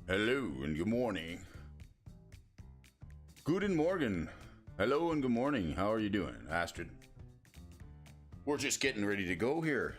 Hello and good morning. Guten Morgen. Hello and good morning. How are you doing, Astrid? We're just getting ready to go here.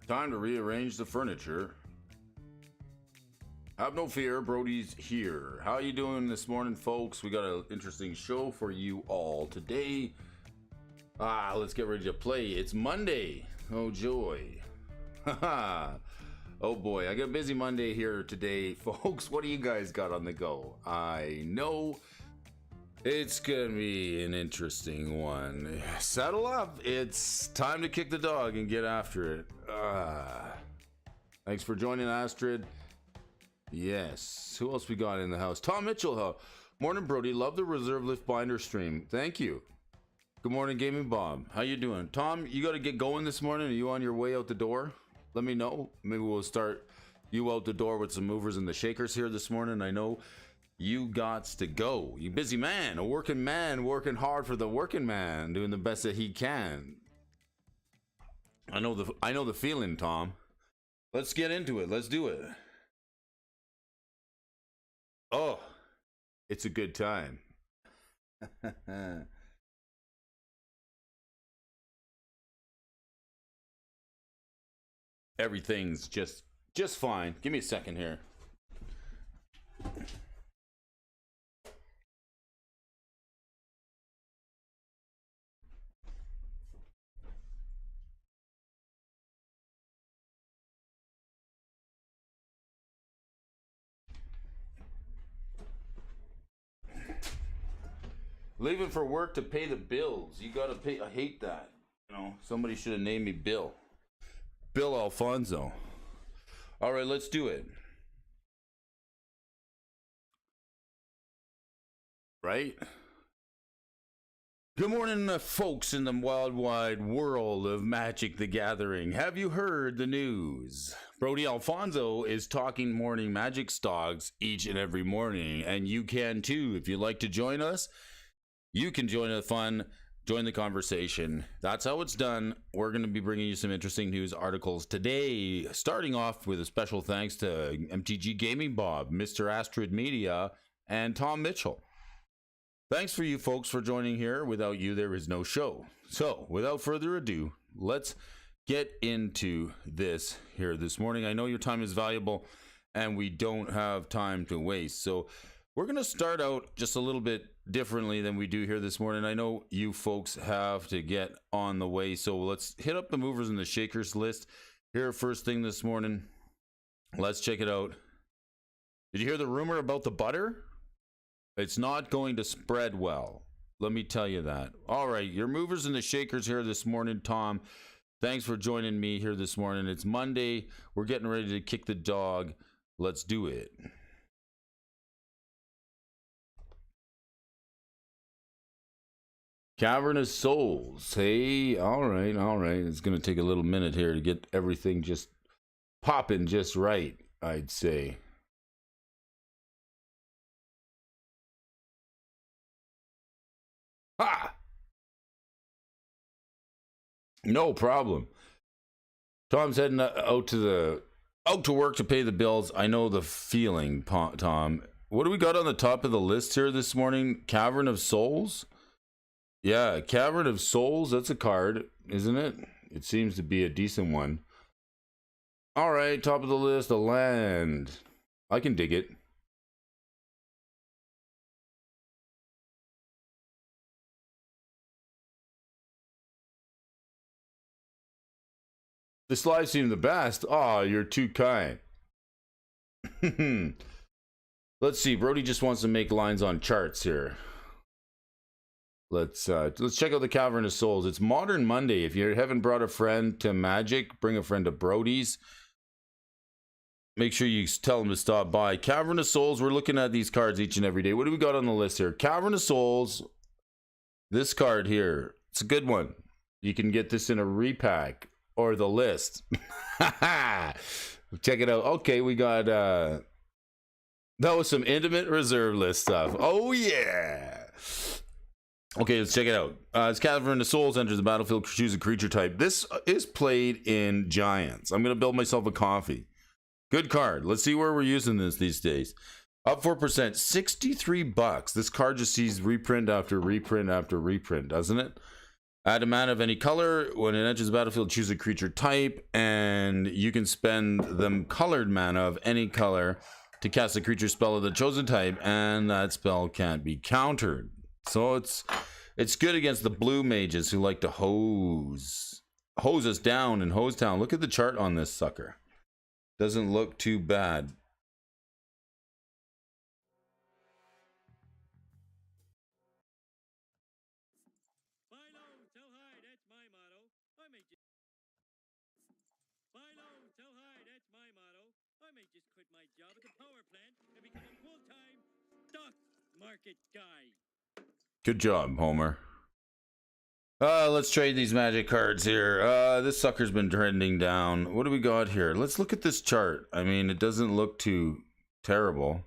Time to rearrange the furniture. Have no fear, Brody's here. How you doing this morning, folks? We got an interesting show for you all today. Let's get ready to play. It's Monday. Oh joy. Haha. Oh boy, I got a busy Monday here today, folks. What do you guys got on the go? I know it's gonna be an interesting one. Saddle up. It's time to kick the dog and get after it. Thanks for joining, Astrid. Yes. Who else we got in the house? Tom Mitchell. Morning, Brody. Love the reserve lift binder stream. Thank you. Good morning, Gaming Bob. How you doing? Tom, you got to get going this morning. Are you on your way out the door? Let me know. Maybe we'll start you out the door with some movers and the shakers here this morning. I know you gots to go. You busy man, a working man, working hard for the working man, doing the best that he can. I know the feeling, Tom. Let's get into it. Let's do it. Oh, it's a good time. Everything's just fine. Give me a second here. Leaving for work to pay the bills. You gotta pay. I hate that. You know, somebody should have named me Bill. Bill Alfonso. All right, let's do it. Right? Good morning, folks in the wild wide world of Magic the Gathering. Have you heard the news? Brody Alfonso is talking morning Magic stocks each and every morning, and you can too. If you'd like to join us, you can join the fun, join the conversation. That's how it's done. We're going to be bringing you some interesting news articles today, starting off with a special thanks to MTG Gaming Bob, Mr. Astrid Media, and Tom Mitchell. Thanks for you folks for joining here. Without you, there is no show. So, without further ado, let's get into this here this morning. I know your time is valuable and we don't have time to waste. So we're going to start out just a little bit differently than we do here this morning. I know you folks have to get on the way. So let's hit up the movers and the shakers list here first thing this morning. Let's check it out. Did you hear the rumor about the butter? It's not going to spread well. Let me tell you that. All right, your movers and the shakers here this morning, Tom. Thanks for joining me here this morning. It's Monday. We're getting ready to kick the dog. Let's do it. Cavernous Souls. Hey, all right. It's going to take a little minute here to get everything just popping just right, I'd say. Ha! No problem. Tom's heading out to work to pay the bills. I know the feeling, Tom. What do we got on the top of the list here this morning? Cavern of Souls? Yeah, Cavern of Souls. That's a card, isn't it? It seems to be a decent one. All right, top of the list, a land. I can dig it. This live seemed the best. Oh, you're too kind. Let's see. Brody just wants to make lines on charts here. Let's check out the Cavern of Souls. It's Modern Monday. If you haven't brought a friend to Magic, bring a friend to Brody's. Make sure you tell them to stop by. Cavern of Souls. We're looking at these cards each and every day. What do we got on the list here? Cavern of Souls. This card here. It's a good one. You can get this in a repack or the list. Check it out. Okay, we got that was some Intimate Reserve List stuff. Oh yeah. Okay, let's check it out. As Cavern of Souls enters the battlefield, choose a creature type. This is played in Giants. I'm gonna build myself a coffee. Good card. Let's see where we're using this these days. Up 4%, $63. This card just sees reprint after reprint after reprint, doesn't it? Add a mana of any color. When it enters the battlefield, choose a creature type, and you can spend the colored mana of any color to cast a creature spell of the chosen type, and that spell can't be countered. So it's good against the blue mages who like to hose us down in Hose Town. Look at the chart on this sucker. Doesn't look too bad. Good job, Homer. Let's trade these magic cards here. This sucker's been trending down. What do we got here? Let's look at this chart. I mean, it doesn't look too terrible.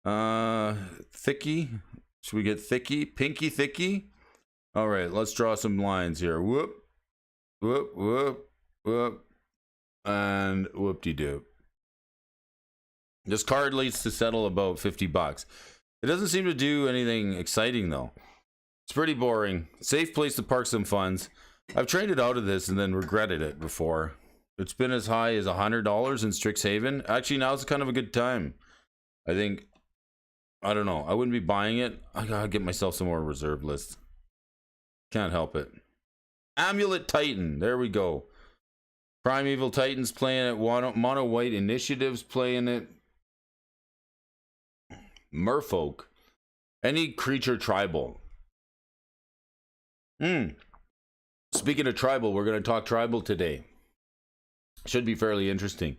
Thicky. Should we get Thicky? Pinky Thicky? All right, let's draw some lines here. Whoop, whoop, whoop, whoop, and whoop-de-doop. This card leads to settle about $50. It doesn't seem to do anything exciting, though. It's pretty boring. Safe place to park some funds. I've traded out of this and then regretted it before. It's been as high as $100 in Strixhaven. Actually, now's kind of a good time. I think, I don't know. I wouldn't be buying it. I gotta get myself some more reserve lists. Can't help it. Amulet Titan. There we go. Primeval Titans playing it. Mono White Initiatives playing it. Merfolk. Any creature tribal. Speaking of tribal, we're going to talk tribal today. Should be fairly interesting.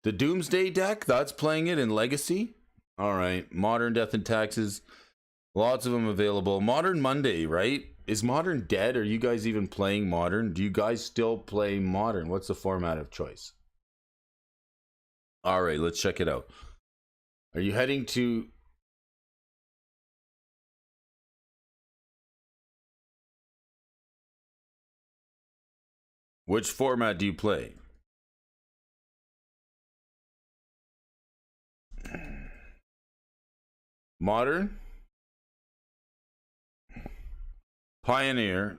The Doomsday deck, that's playing it in Legacy. All right. Modern Death and Taxes. Lots of them available. Modern Monday, right? Is Modern dead? Are you guys even playing Modern? Do you guys still play Modern? What's the format of choice? All right, let's check it out. Are you heading to... Which format do you play? Modern? Pioneer?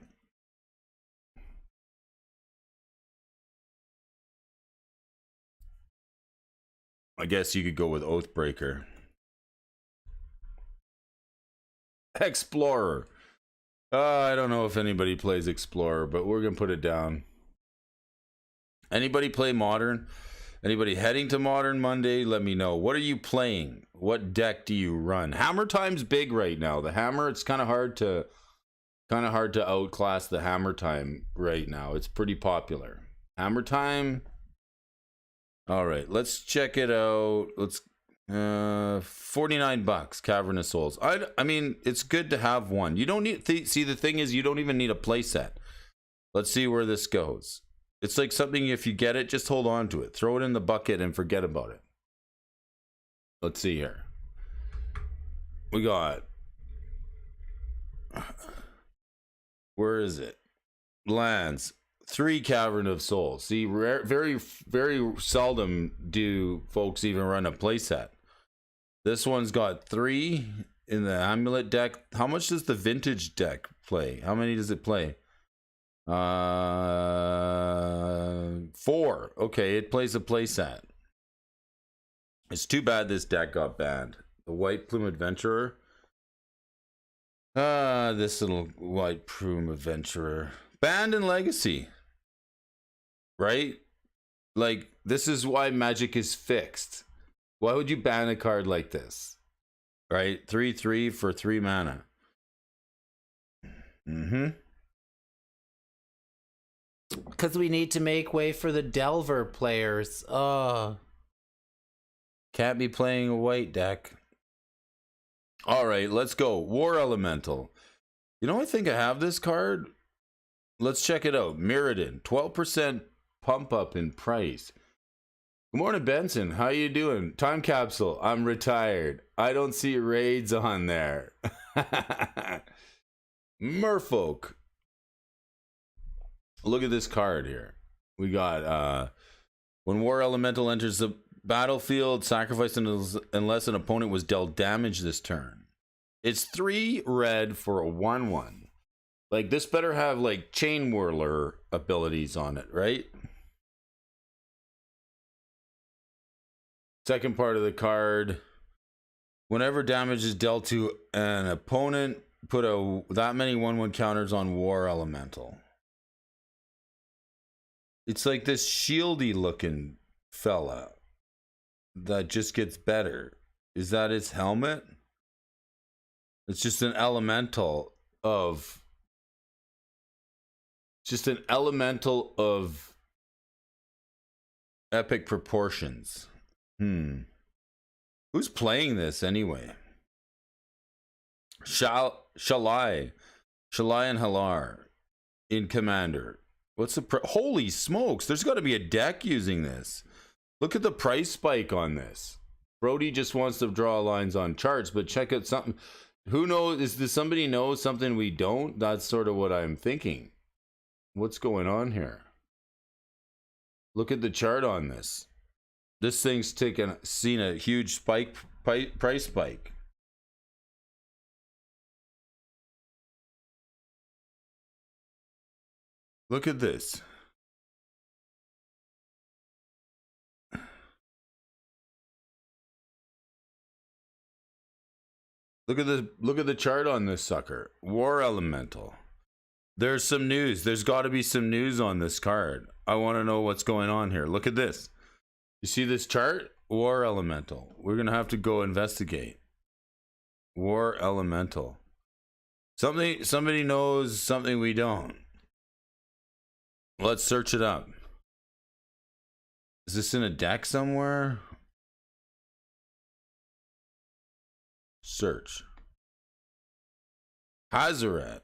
I guess you could go with Oathbreaker. Explorer. I don't know if anybody plays Explorer, but we're going to put it down. Anybody play Modern? Anybody heading to Modern Monday? Let me know. What are you playing? What deck do you run? Hammer Time's big right now. The Hammer, it's kind of hard to outclass the Hammer Time right now. It's pretty popular. Hammer Time. All right, let's check it out. Let's $49 Cavern of Souls. I mean, it's good to have one. You don't need see, the thing is, you don't even need a playset. Let's see where this goes. It's like something, if you get it, just hold on to it. Throw it in the bucket and forget about it. Let's see here. We got, where is it? Lands. 3 Cavern of Souls. See, very, very seldom do folks even run a playset. This one's got 3 in the Amulet deck. How much does the Vintage deck play? How many does it play? 4. Okay, it plays a playset. It's too bad this deck got banned. The White Plume Adventurer. This little White Plume Adventurer. Banned in Legacy. Right? Like, this is why Magic is fixed. Why would you ban a card like this? Right? 3/3 for 3 mana. Because we need to make way for the Delver players. Can't be playing a white deck. All right, let's go. War Elemental. You know, I think I have this card. Let's check it out. Mirrodin, 12% pump up in price. Good morning, Benson. How you doing? Time Capsule. I'm retired. I don't see raids on there. Merfolk. Look at this card here. We got when War Elemental enters the battlefield, sacrifice unless an opponent was dealt damage this turn. It's 3 red for a 1/1. Like, this better have like Chain Whirler abilities on it, right? Second part of the card. Whenever damage is dealt to an opponent, put that many 1/1 counters on War Elemental. It's like this shieldy looking fella that just gets better. Is that its helmet? It's just an elemental of epic proportions. Who's playing this anyway? Shalai and Halar in Commander. What's the holy smokes? There's got to be a deck using this. Look at the price spike on this. Brody just wants to draw lines on charts, but check out something. Who knows? Does somebody know something we don't? That's sort of what I'm thinking. What's going on here? Look at the chart on this. This thing's seen a huge price spike. Look at this. Look at the chart on this sucker. War Elemental. There's some news. There's got to be some news on this card. I want to know what's going on here. Look at this. You see this chart? War Elemental. We're going to have to go investigate. War Elemental. Somebody knows something we don't. Let's search it up. Is this in a deck somewhere? Search. Hazoret.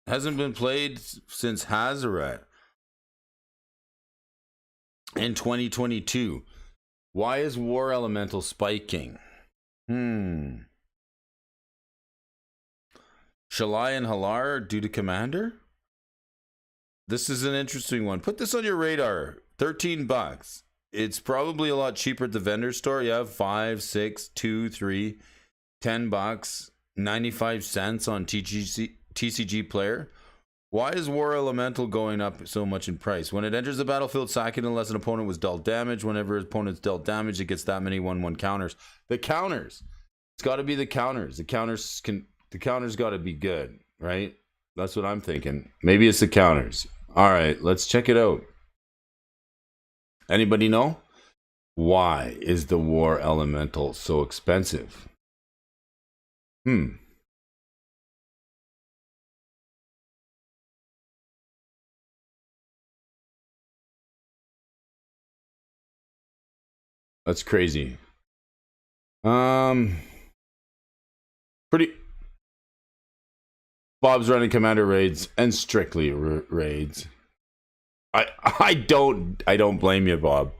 Hasn't been played since Hazoret in 2022. Why is War Elemental spiking? Shalai and Halar due to Commander? This is an interesting one. Put this on your radar. $13. It's probably a lot cheaper at the vendor store. You have 5, 6, 2, 3, $10, 95 cents on TCG Player. Why is War Elemental going up so much in price? When it enters the battlefield, sack it unless an opponent was dealt damage. Whenever his opponent's dealt damage, it gets that many 1/1 counters. The counters. It's got to be the counters. The counters got to be good, right? That's what I'm thinking. Maybe it's the counters. All right, let's check it out. Anybody know? Why is the War Elemental so expensive? That's crazy. Pretty. Bob's running commander raids and strictly raids. I don't blame you, Bob.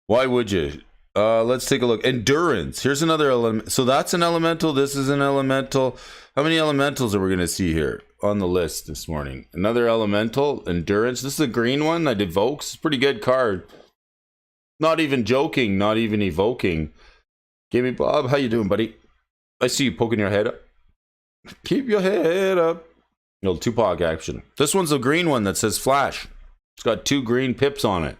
Why would you? Let's take a look. Endurance. Here's another element. So that's an elemental. This is an elemental. How many elementals are we going to see here on the list this morning? Another elemental. Endurance. This is a green one that evokes. Pretty good card. Not even joking. Not even evoking. Gaming Bob, how you doing, buddy? I see you poking your head up. Keep your head up. Little Tupac action. This one's a green one that says Flash. It's got 2 green pips on it.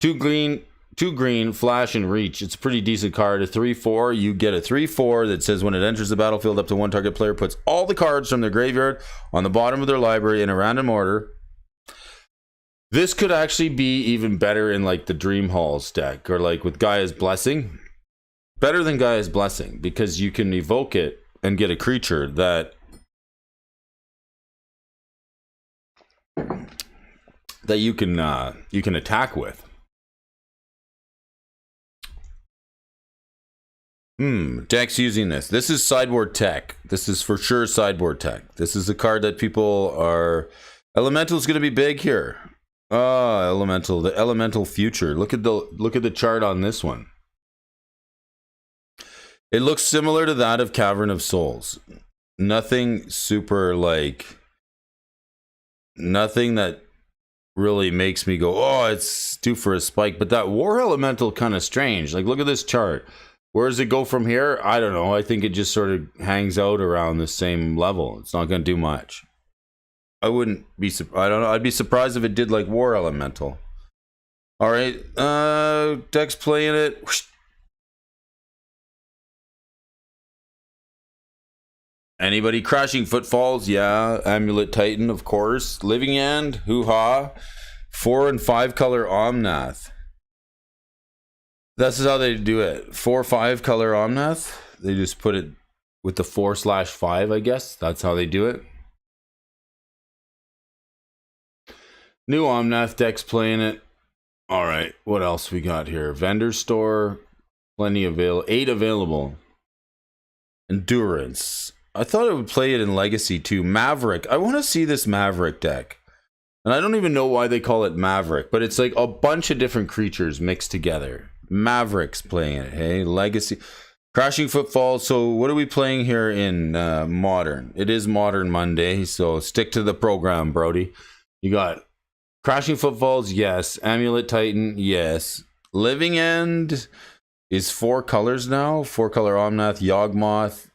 2 green, Flash and Reach. It's a pretty decent card. A 3/4. You get a 3/4 that says when it enters the battlefield, up to 1 target player puts all the cards from their graveyard on the bottom of their library in a random order. This could actually be even better in like the Dream Halls deck or like with Gaia's Blessing. Better than Gaia's Blessing because you can evoke it and get a creature that you can attack with. Deck's using this. This is sideboard tech. This is for sure sideboard tech. This is a card that people are. Elemental's going to be big here. Elemental, the elemental future. Look at the chart on this one. It looks similar to that of Cavern of Souls. Nothing super like. Nothing that really makes me go, oh, it's due for a spike. But that War Elemental kind of strange. Like, look at this chart. Where does it go from here? I don't know. I think it just sort of hangs out around the same level. It's not going to do much. I wouldn't be. I don't know. I'd be surprised if it did like War Elemental. All right. Deck's playing it. Whoosh. Anybody? Crashing Footfalls? Yeah. Amulet Titan, of course. Living End. Hoo-ha. 4 and 5 color Omnath. This is how they do it. 4/5 color Omnath. They just put it with the 4/5, I guess. That's how they do it. New Omnath deck's playing it. All right. What else we got here? Vendor store. Plenty available. 8 available. Endurance. I thought it would play it in Legacy too. Maverick. I want to see this Maverick deck. And I don't even know why they call it Maverick, but it's like a bunch of different creatures mixed together. Maverick's playing it, hey? Legacy. Crashing Footfalls. So what are we playing here in Modern? It is Modern Monday, so stick to the program, Brody. You got Crashing Footfalls, yes. Amulet Titan, yes. Living End is 4 colors now. 4 color Omnath, Yawgmoth.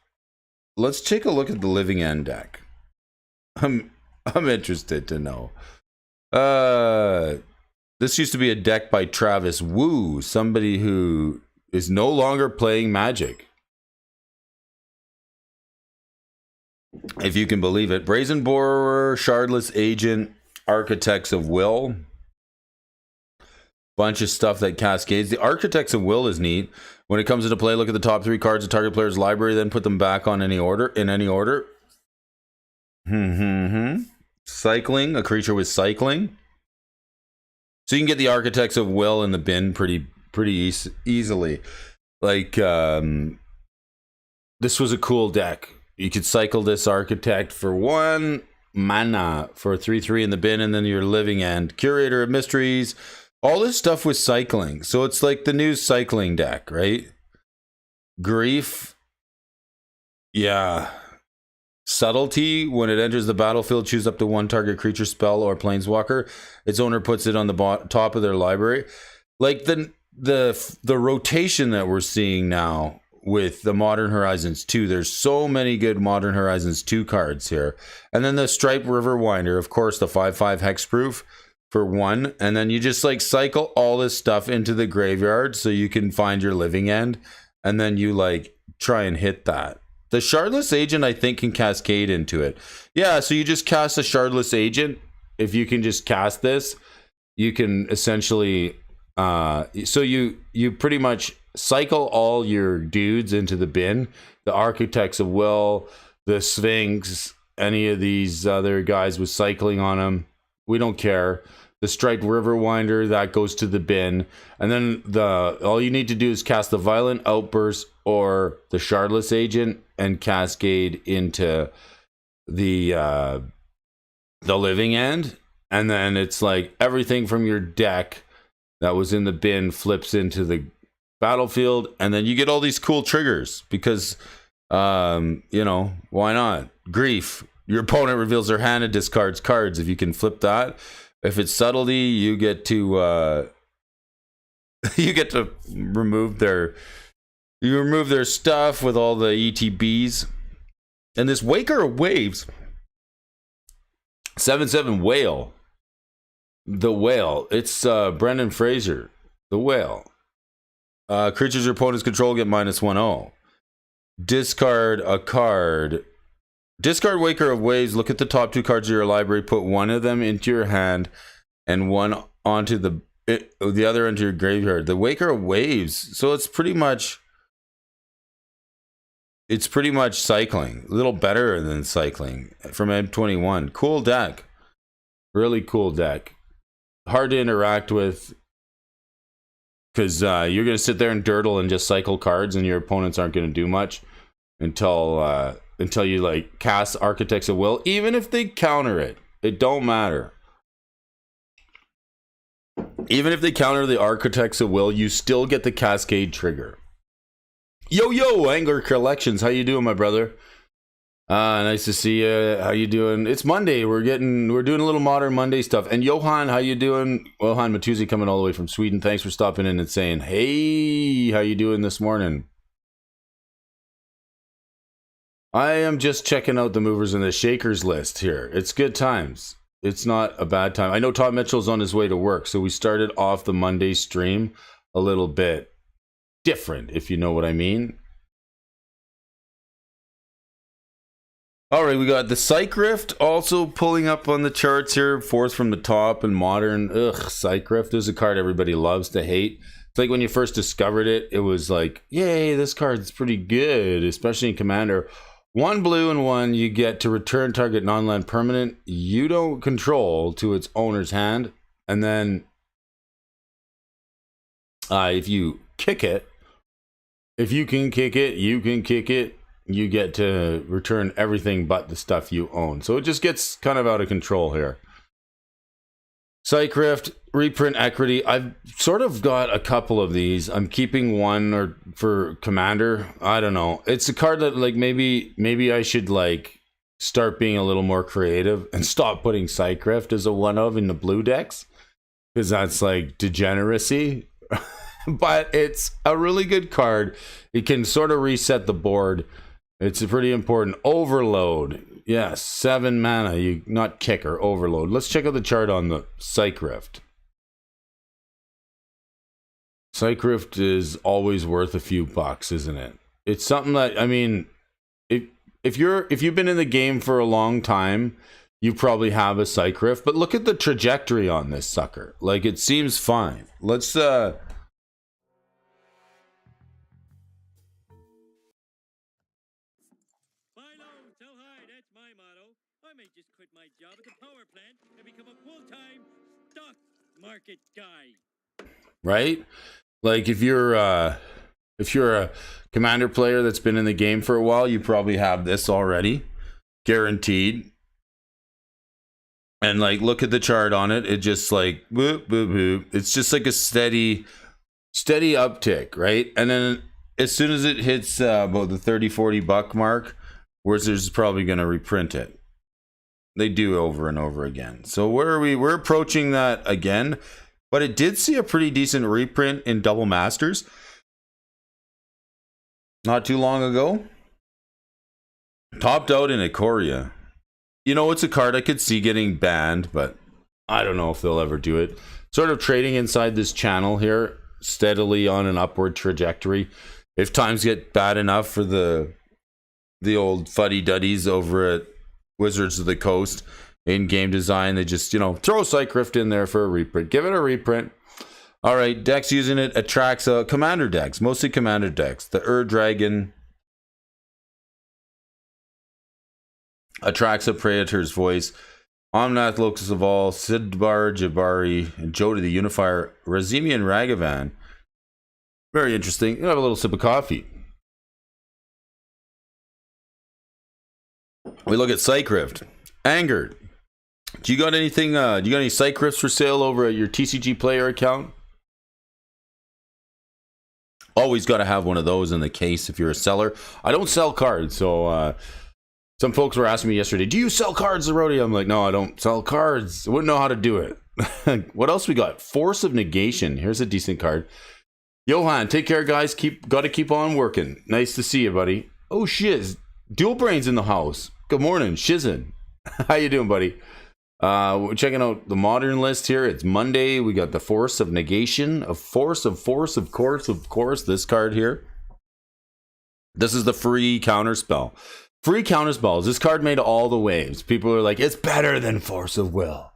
Let's take a look at the Living End deck. I'm interested to know. This used to be a deck by Travis Wu, somebody who is no longer playing Magic. If you can believe it. Brazen Borer, Shardless Agent, Architects of Will. Bunch of stuff that cascades. The Architects of Will is neat. When it comes into play, look at the top 3 cards of target player's library, then put them back on any order, in any order. Cycling, a creature with cycling. So you can get the Architects of Will in the bin pretty easily. Like, this was a cool deck. You could cycle this Architect for 1 mana for a 3/3 in the bin, and then your Living End. Curator of Mysteries. All this stuff was cycling. So it's like the new cycling deck, right? Grief. Yeah. Subtlety. When it enters the battlefield, choose up to 1 target creature, spell, or planeswalker. Its owner puts it on the top of their library. Like the rotation that we're seeing now with the Modern Horizons 2. There's so many good Modern Horizons 2 cards here. And then the Stripe River Winder, of course, the 5/5 hexproof for 1. And then you just like cycle all this stuff into the graveyard so you can find your living end. And then you like try and hit that. The Shardless Agent, I think, can cascade into it. Yeah, so you just cast a Shardless Agent. If you can just cast this, you can essentially... so you pretty much cycle all your dudes into the bin. The Architects of Will, the Sphinx, any of these other guys with cycling on them, we don't care. The Striped River Winder, that goes to the bin. And then all you need to do is cast the Violent Outburst or the Shardless Agent and cascade into the living end. And then it's like everything from your deck that was in the bin flips into the battlefield, and then you get all these cool triggers because, you know, why not? Grief. Your opponent reveals their hand and discards cards. If you can flip that, if it's subtlety, you get to remove their stuff with all the ETBs. And this Waker of Waves, 7/7 Whale. The Whale. It's Brendan Fraser. The Whale. Creatures your opponents control get -1/0. Discard a card. Discard Waker of Waves. Look at the top 2 cards of your library. Put one of them into your hand and one onto the other into your graveyard. The Waker of Waves. So it's pretty much cycling. A little better than cycling from M21. Cool deck. Really cool deck. Hard to interact with because you're going to sit there and dirtle and just cycle cards, and your opponents aren't going to do much until you like cast Architects of Will. Even if they counter it, it don't matter. Even if they counter the Architects of Will, you still get the cascade trigger. Yo, Angler Collections, how you doing, my brother? Nice to see you. How you doing? It's Monday. We're doing a little Modern Monday stuff. And Johan, how you doing? Johan Matuzzi coming all the way from Sweden. Thanks for stopping in and saying, hey, how you doing this morning? I am just checking out the movers and the shakers list here. It's good times. It's not a bad time. I know Tom Mitchell's on his way to work, so we started off the Monday stream a little bit different, if you know what I mean. All right, we got the Psych Rift also pulling up on the charts here, 4th from the top and Modern. Psych Rift is a card everybody loves to hate. It's like when you first discovered it, it was like, yay, this card's pretty good, especially in Commander. 1 blue and 1, you get to return target non-land permanent you don't control to its owner's hand. And then if you kick it, if you can kick it, you can kick it. You get to return everything but the stuff you own. So it just gets kind of out of control here. Psych Rift, reprint equity. I've sort of got a couple of these. I'm keeping one or for Commander. I don't know. It's a card that like maybe I should like start being a little more creative and stop putting Psych Rift as a one of in the blue decks, because that's like degeneracy. But it's a really good card. It can sort of reset the board. It's a pretty important. Overload. Yes, 7 mana. You not kicker, overload. Let's check out the chart on the Psych Rift. Psych Rift is always worth a few bucks, isn't it? It's something that, I mean, if you've been in the game for a long time, you probably have a Psych Rift, but look at the trajectory on this sucker. Like, it seems fine. Let's market guy. Right? Like if you're a Commander player that's been in the game for a while, you probably have this already, guaranteed. And like look at the chart on it, it just like boop boop boop. It's just like a steady uptick, right? And then as soon as it hits about the 30-40 buck mark, Wizards is probably going to reprint it. They do over and over again. So where are we? We're approaching that again, but it did see a pretty decent reprint in Double Masters. not too long ago. Topped out in Ikoria. You know, it's a card I could see getting banned, but I don't know if they'll ever do it. Sort of trading inside this channel here, steadily on an upward trajectory. If times get bad enough for the old fuddy-duddies over at Wizards of the Coast in game design, they just, you know, throw Cycrift in there for a reprint. Give it a reprint. All right, decks using it attracts commander decks, mostly commander decks. The Dragon attracts a Praetor's Voice. Omnath, Locus of All, Sidbar, Jabari, and Jody the Unifier, Razimi and Ragavan. Very interesting. You have a little sip of coffee. We look at Cycrift. Angered. Do you got anything? Do you got any Cycrifts for sale over at your TCG Player account? Always got to have one of those in the case if you're a seller. I don't sell cards, so some folks were asking me yesterday, do you sell cards, Zerodi? I'm like, no, I don't sell cards. I wouldn't know how to do it. What else we got? Force of Negation. Here's a decent card. Johan, take care, guys. Got to keep on working. Nice to see you, buddy. Oh, shiz. Dual Brains in the house. Good morning, Shizen. How you doing, buddy? We're checking out the modern list here. It's Monday. We got the Force of Negation. Of course. This card here. This is the free counterspell. Free counterspells. This card made all the waves. People are like, it's better than Force of Will.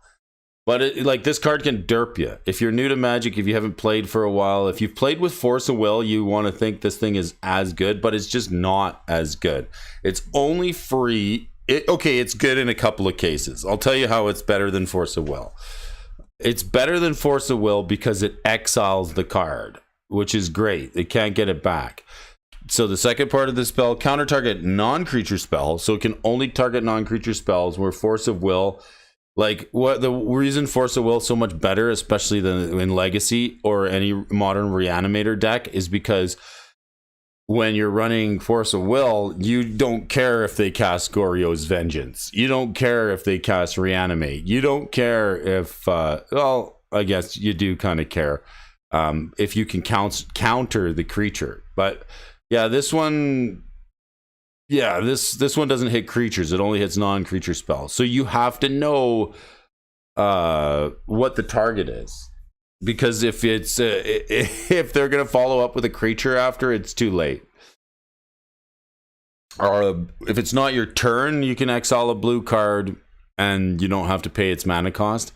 But like this card can derp you. If you're new to Magic, if you haven't played for a while, if you've played with Force of Will, you want to think this thing is as good, but it's just not as good. It's only free. It's good in a couple of cases. I'll tell you how it's better than Force of Will. It's better than Force of Will because it exiles the card, which is great. It can't get it back. So the second part of the spell, counter target non-creature spell. So it can only target non-creature spells, where Force of Will, like what the reason Force of Will is so much better, especially than in Legacy or any modern Reanimator deck, is because when you're running Force of Will, you don't care if they cast Goryo's Vengeance. You don't care if they cast Reanimate. You don't care if, well, I guess you do kind of care if you can counter the creature. But yeah, this one, this one doesn't hit creatures. It only hits non-creature spells. So you have to know what the target is, because if it's if they're gonna follow up with a creature after, it's too late. Or if it's not your turn, you can exile a blue card and you don't have to pay its mana cost.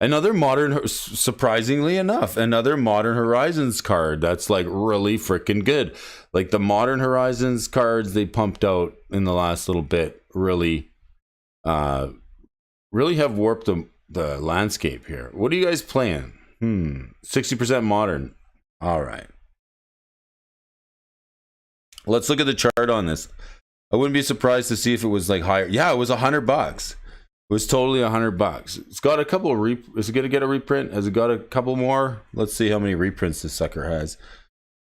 Another modern, surprisingly enough, another Modern Horizons card that's like really freaking good. Like the Modern Horizons cards they pumped out in the last little bit really have warped the landscape here. What are you guys playing? 60% modern. All right. Let's look at the chart on this. I wouldn't be surprised to see if it was like higher. Yeah, it was $100. It was totally $100. It's got a couple of is it gonna get a reprint? Has it got a couple more? Let's see how many reprints this sucker has.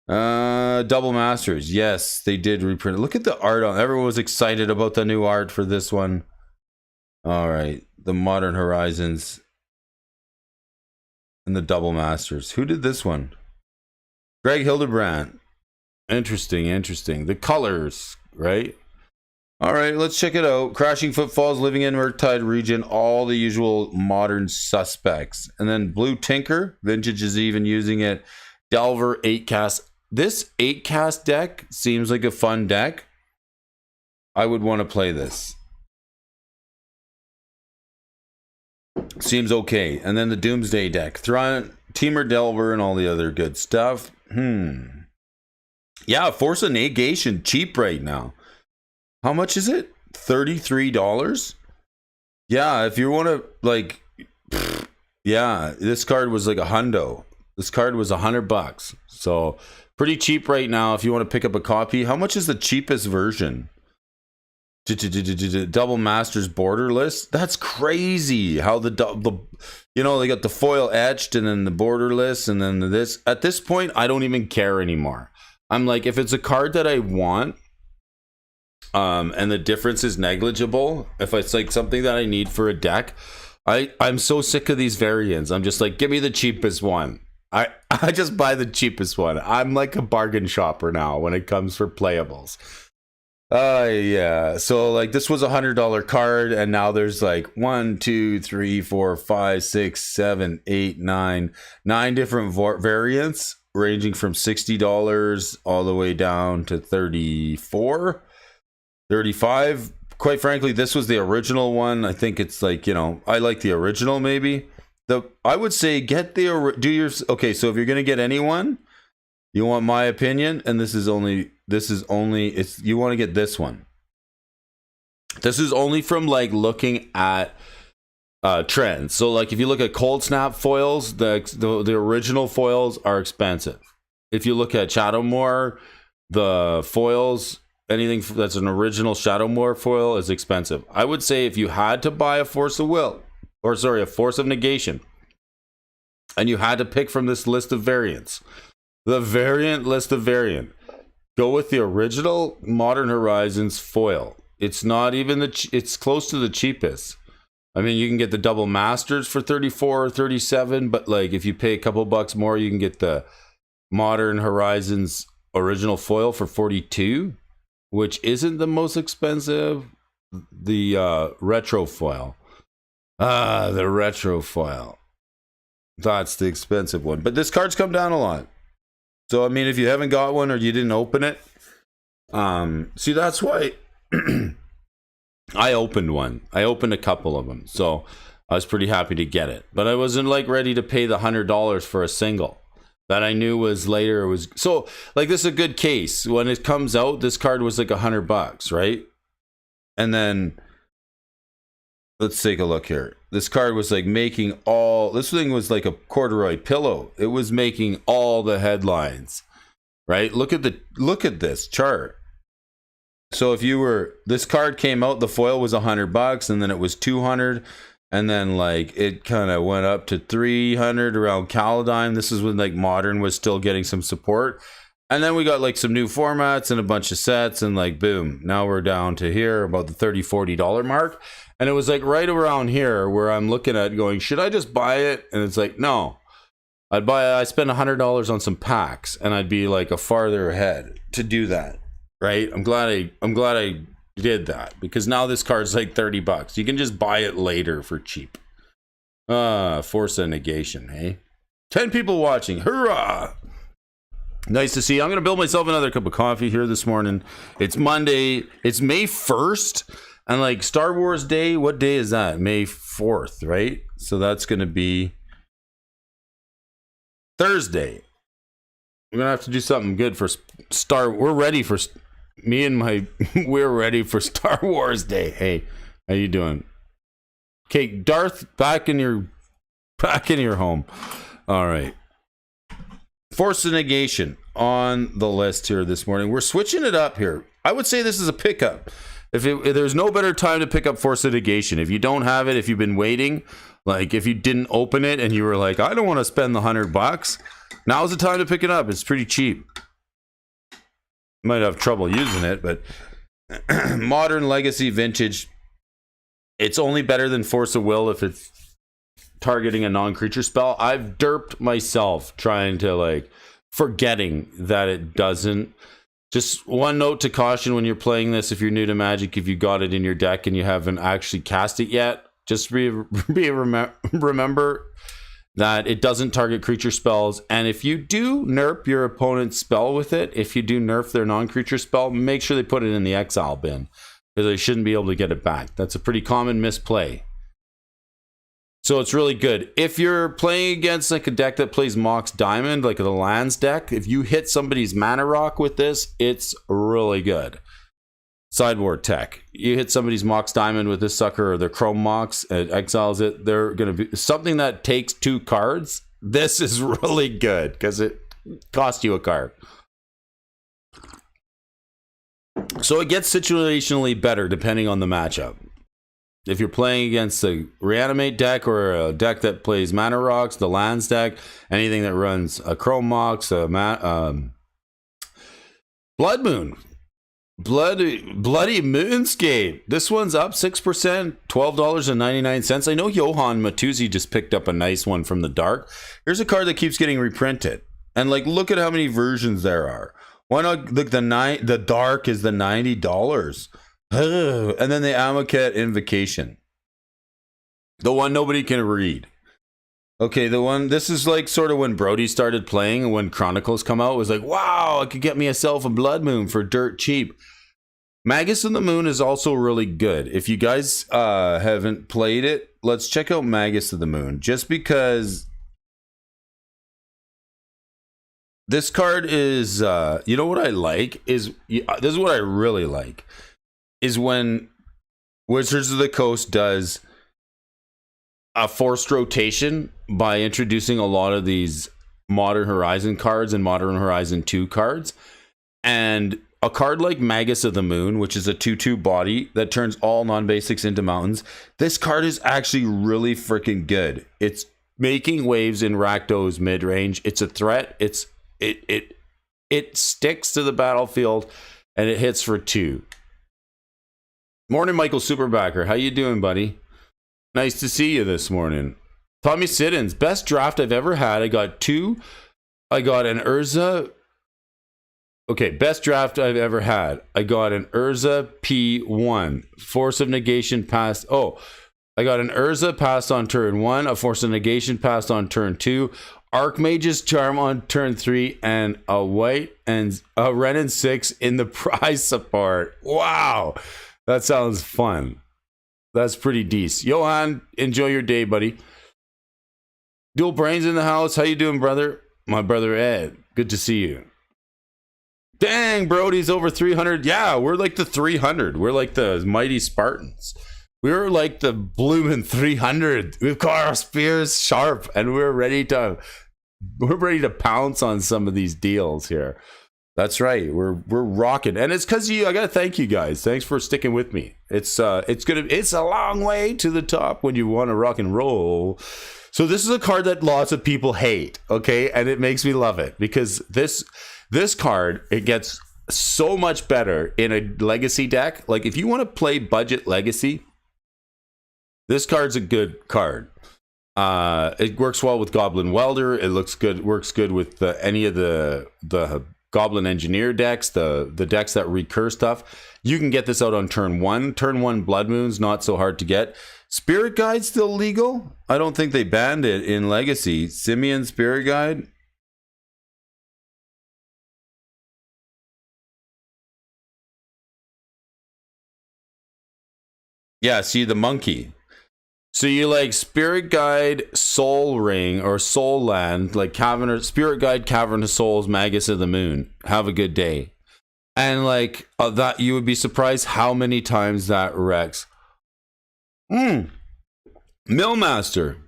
Double Masters. Yes, they did reprint it. Look at the art on. Everyone was excited about the new art for this one. All right, the Modern Horizons and the Double Masters. Who did this one? Greg Hildebrandt. Interesting. The colors, right? All right, let's check it out. Crashing Footfalls, Living in Murktide Region, all the usual modern suspects. And then Blue Tinker, Vintage is even using it. Delver, 8-cast. This 8-cast deck seems like a fun deck. I would want to play this. Seems okay. And then the Doomsday deck. Teamer Delver and all the other good stuff. Yeah, Force of Negation, cheap right now. How much is it? $33? Yeah, if you want to, like, yeah, this card was like $100. This card was $100. So, pretty cheap right now if you want to pick up a copy. How much is the cheapest version? Double Masters borderless? That's crazy. How the you know, they got the foil etched and then the borderless and then this. At this point, I don't even care anymore. I'm like, if it's a card that I want, and the difference is negligible, if it's like something that I need for a deck, I'm so sick of these variants. I'm just like, give me the cheapest one. I just buy the cheapest one. I'm like a bargain shopper now when it comes for playables. Yeah. So like this was $100 card, and now there's like 1, 2, 3, 4, 5, 6, 7, 8, 9 different variants, ranging from $60 all the way down to 34, 35. Quite frankly, this was the original one. I think it's like, I like the original maybe. I would say get okay, so if you're going to get anyone, you want my opinion, and you want to get this one. This is only from like looking at trends. So like if you look at cold snap foils, the original foils are expensive. If you look at Shadowmoor, the foils, anything that's an original Shadowmoor foil is expensive. I would say if you had to buy a Force of Negation, and you had to pick from this list of variants, the list of variant, go with the original Modern Horizons foil. It's not even it's close to the cheapest. I mean, you can get the double masters for 34 or 37, but like if you pay a couple bucks more, you can get the Modern Horizons original foil for 42, which isn't the most expensive. The retro foil. The retro foil. That's the expensive one. But this card's come down a lot. So, I mean, if you haven't got one or you didn't open it, see, that's why I opened one. I opened a couple of them. So, I was pretty happy to get it. But I wasn't, like, ready to pay the $100 for a single that I knew was later. So, like, this is a good case. When it comes out, this card was like $100, right? And then let's take a look here. This card was like this thing was like a corduroy pillow. It was making all the headlines, right? Look at this chart. So this card came out, the foil was $100, and then it was 200, and then like it kind of went up to 300 around Caledine. This is when like Modern was still getting some support. And then we got like some new formats and a bunch of sets, and like boom, now we're down to here about the $30-$40 mark. And it was like right around here where I'm looking at going, should I just buy it? And it's like, no, I spend $100 on some packs, and I'd be like a farther ahead to do that, right? I'm glad I did that, because now this card's like $30. You can just buy it later for cheap. Force of Negation, hey? 10 people watching, hurrah! Nice to see you. I'm going to build myself another cup of coffee here this morning. It's Monday. It's May 1st. And like Star Wars Day, what day is that? May 4th, right? So that's going to be Thursday. We're going to have to do something good for we're ready for we're ready for Star Wars Day. Hey, how you doing? Okay, Darth, back in your home. All right. Force of Negation on the list here this morning. We're switching it up here. I would say this is a pickup. If there's no better time to pick up Force of Negation. If you don't have it, if you've been waiting, like if you didn't open it and you were like, I don't want to spend the $100, now's the time to pick it up. It's pretty cheap. Might have trouble using it, but Modern, Legacy, Vintage, it's only better than Force of Will if it's targeting a non-creature spell. I've derped myself trying to like forgetting that it doesn't. Just one note to caution when you're playing this, if you're new to Magic, if you got it in your deck and you haven't actually cast it yet, just remember that it doesn't target creature spells. And if you do nerf your opponent's spell with it, if you do nerf their non-creature spell, make sure they put it in the exile bin, because they shouldn't be able to get it back. That's a pretty common misplay. So it's really good. If you're playing against like a deck that plays Mox Diamond, like the lands deck, if you hit somebody's Mana Rock with this, it's really good. Sideboard tech. You hit somebody's Mox Diamond with this sucker, or their Chrome Mox, it exiles it. They're going to be something that takes 2 cards. This is really good because it costs you a card. So it gets situationally better depending on the matchup. If you're playing against a Reanimate deck or a deck that plays Mana Rocks, the lands deck, anything that runs a Chrome Mox, Blood Moon, Bloody Moonscape. This one's up 6%, $12.99. I know Johan Matuzzi just picked up a nice one from the dark. Here's a card that keeps getting reprinted. And like, look at how many versions there are. Why not look, the dark is the $90. And then the Amoket Invocation. The one nobody can read. Okay, this is like sort of when Brody started playing and when Chronicles come out, it was like, wow, I could get myself a Blood Moon for dirt cheap. Magus of the Moon is also really good. If you guys haven't played it, let's check out Magus of the Moon. Just because this card is, you know what I like is, this is what I really like, is when Wizards of the Coast does a forced rotation by introducing a lot of these Modern Horizon cards and Modern Horizon 2 cards. And a card like Magus of the Moon, which is a 2/2 body that turns all non-basics into mountains, this card is actually really freaking good. It's making waves in Rakdos mid-range. It's a threat. It sticks to the battlefield and it hits for 2. Morning, Michael Superbacker. How you doing, buddy? Nice to see you this morning. Tommy Siddons, best draft I've ever had. I got 2. I got an Urza. Okay, best draft I've ever had. I got an Urza P1. Force of Negation passed. Oh, I got an Urza passed on turn 1. A Force of Negation passed on turn 2. Archmage's Charm on turn 3. And a white and a Renin 6 in the prize support. Wow. That sounds fun. That's pretty decent. Johan, enjoy your day, buddy. Dual Brains in the house. How you doing, brother? My brother Ed. Good to see you. Dang, Brody's over 300. Yeah, we're like the 300. We're like the mighty Spartans. We're like the bloomin' 300. We've got our spears sharp, and we're ready to pounce on some of these deals here. That's right. We're rocking, and it's because you. I gotta thank you guys. Thanks for sticking with me. It's a long way to the top when you want to rock and roll. So this is a card that lots of people hate. Okay, and it makes me love it because this card, it gets so much better in a legacy deck. Like if you want to play budget legacy, this card's a good card. It works well with Goblin Welder. It looks good. Works good with any of the Goblin Engineer decks, the decks that recur stuff. You can get this out on turn 1. Turn 1 Blood Moon's not so hard to get. Spirit Guide's still legal. I don't think they banned it in Legacy. Simeon Spirit Guide. Yeah, see the monkey. So you like Spirit Guide, Soul Ring, or Soul Land, like Spirit Guide, Cavern of Souls, Magus of the Moon. Have a good day. And like that, you would be surprised how many times that wrecks. Millmaster.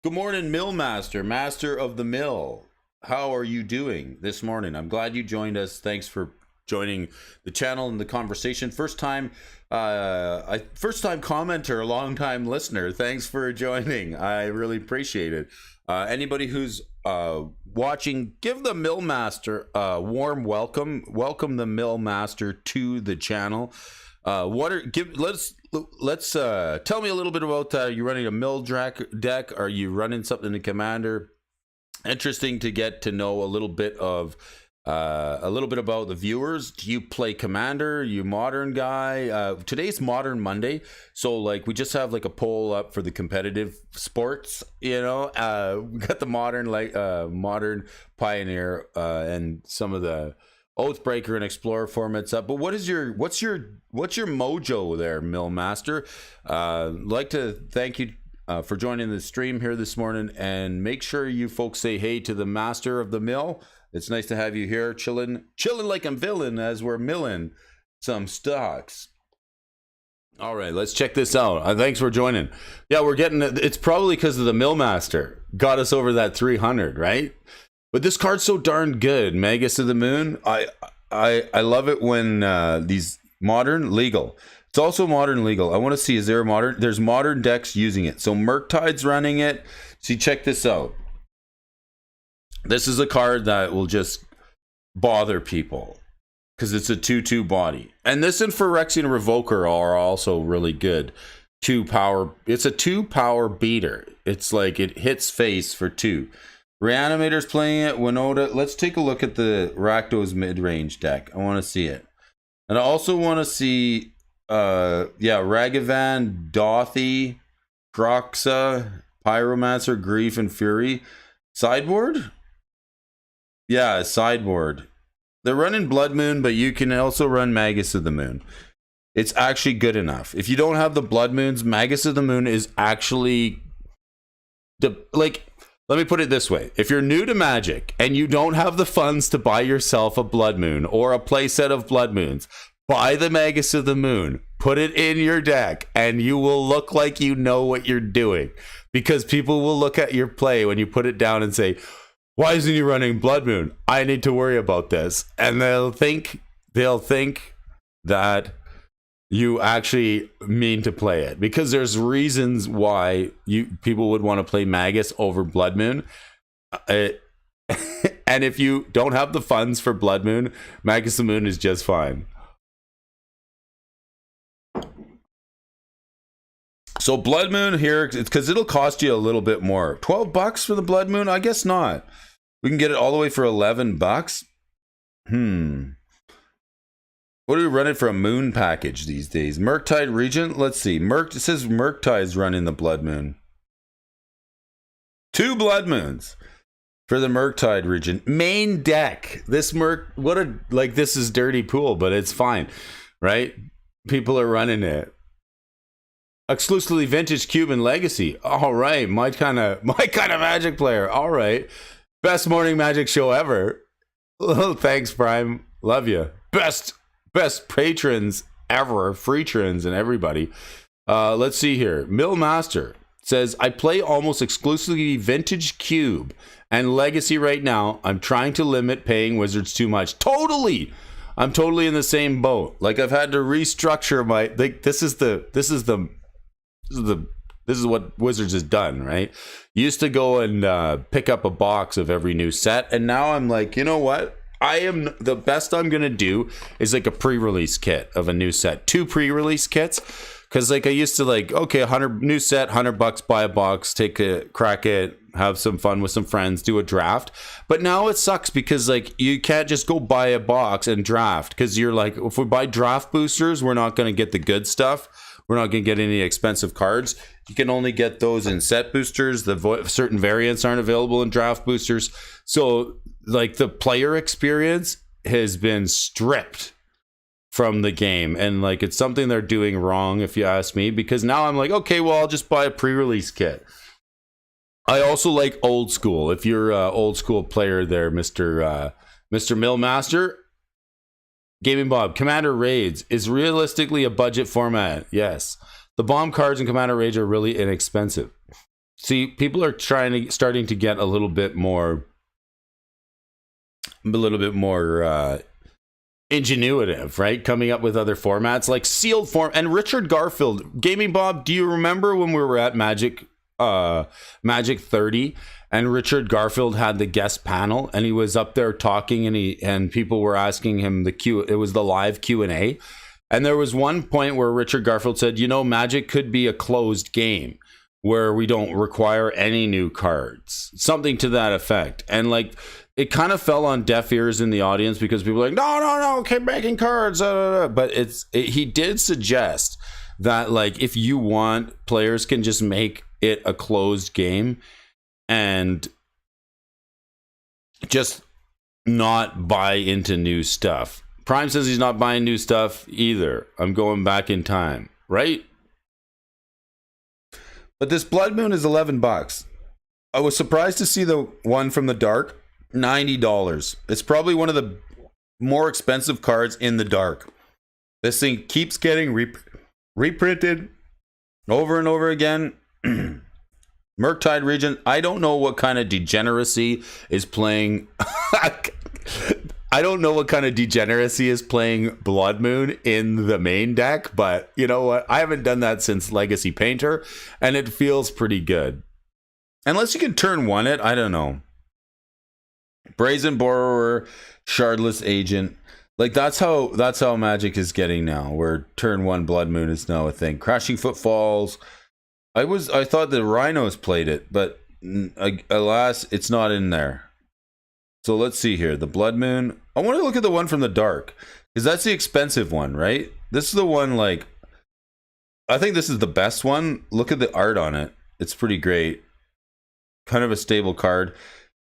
Good morning, Millmaster, Master of the Mill. How are you doing this morning? I'm glad you joined us. Thanks for joining the channel and the conversation. First time commenter, long time listener. Thanks for joining. I really appreciate it. Anybody who's watching, give the Millmaster a warm welcome. Welcome the Millmaster to the channel. Let's tell me a little bit about you running a mill deck. Are you running something in Commander? Interesting to get to know a little bit about the viewers. Do you play Commander? Are you modern guy? Today's Modern Monday, so like we just have like a poll up for the competitive sports. You know, we got the modern Pioneer and some of the Oathbreaker and Explorer formats up. But what's your mojo there, Millmaster? Like to thank you for joining the stream here this morning, and make sure you folks say hey to the Master of the Mill. It's nice to have you here, chilling like I'm villain as we're milling some stocks. All right, let's check this out. Thanks for joining. Yeah, we're getting it. It's probably because of the Millmaster got us over that 300, right? But this card's so darn good, Magus of the Moon. I love it when these modern legal. It's also modern legal. I want to see, is there a modern? There's modern decks using it. So Murktide's running it. See, check this out. This is a card that will just bother people because it's a 2/2 body. And this and Phyrexian Revoker are also really good. 2 power. It's a 2 power beater. It's like it hits face for 2. Reanimator's playing it. Winota. Let's take a look at the Rakdos mid-range deck. I want to see it. And I also want to see Ragavan, Dothy, Croxa, Pyromancer, Grief, and Fury. Sideboard? Yeah, sideboard. They're running Blood Moon, but you can also run Magus of the Moon. It's actually good enough. If you don't have the Blood Moons, Magus of the Moon is actually let me put it this way. If you're new to Magic and you don't have the funds to buy yourself a Blood Moon or a playset of Blood Moons, buy the Magus of the Moon, put it in your deck, and you will look like you know what you're doing. Because people will look at your play when you put it down and say, why isn't he running Blood Moon? I need to worry about this. And they'll think that you actually mean to play it, because there's reasons why people would want to play Magus over Blood Moon. And if you don't have the funds for Blood Moon, Magus of the Moon is just fine. So Blood Moon here, it's because it'll cost you a little bit more. $12 for the Blood Moon? I guess not. We can get it all the way for $11. What do we run it for a moon package these days? Murktide Regent? Let's see. It says Murktide's running the Blood Moon. 2 Blood Moons for the Murktide Regent. Main deck. This this is dirty pool, but it's fine, right? People are running it. Exclusively Vintage Cube and Legacy. All right, my kind of Magic player. All right, best morning Magic show ever. Oh, thanks, Prime. Love you. Best patrons ever. Freetrons and everybody. Let's see here. Mill Master says, I play almost exclusively Vintage Cube and Legacy right now. I'm trying to limit paying Wizards too much. Totally. I'm totally in the same boat. Like, I've had to restructure my this is what Wizards has done, right? Used to go and pick up a box of every new set, and now I'm like, you know what? The best I'm gonna do is like a pre-release kit of a new set, 2 pre-release kits, because like I used to okay, 100 new set, $100, buy a box, take a crack it, have some fun with some friends, do a draft. But now it sucks because like you can't just go buy a box and draft, because you're like, if we buy draft boosters, we're not gonna get the good stuff. We're not going to get any expensive cards. You can only get those in set boosters. Certain variants aren't available in draft boosters. So, like, the player experience has been stripped from the game. And, like, it's something they're doing wrong, if you ask me. Because now I'm like, okay, well, I'll just buy a pre-release kit. I also like old school. If you're an old school player there, Mr. Millmaster, Gaming Bob, Commander Raids is realistically a budget format. Yes. The bomb cards in Commander Raids are really inexpensive. See, people are starting to get a little bit more ingenuitive, right? Coming up with other formats like sealed form. And Richard Garfield, Gaming Bob, do you remember when we were at Magic 30 and Richard Garfield had the guest panel and he was up there talking and people were asking him it was the live Q&A, and there was one point where Richard Garfield said, Magic could be a closed game where we don't require any new cards, something to that effect. And like it kind of fell on deaf ears in the audience because people were like, no, keep making cards, but he did suggest that like if you want, players can just make it a closed game and just not buy into new stuff. Prime says he's not buying new stuff either. I'm going back in time, right? But this Blood Moon is $11. I was surprised to see the one from the dark, $90. It's probably one of the more expensive cards in the dark. This thing keeps getting reprinted over and over again. Murktide Regent, I don't know what kind of degeneracy is playing. I don't know what kind of degeneracy is playing Blood Moon in the main deck, but you know what? I haven't done that since Legacy Painter, and it feels pretty good. Unless you can turn 1 it, I don't know. Brazen Borrower, Shardless Agent. Like that's how Magic is getting now, where turn 1 Blood Moon is now a thing. Crashing Footfalls. I thought the Rhinos played it, but alas, it's not in there. So let's see here. The Blood Moon. I want to look at the one from the dark, because that's the expensive one, right? This is the one, like, I think this is the best one. Look at the art on it. It's pretty great. Kind of a stable card.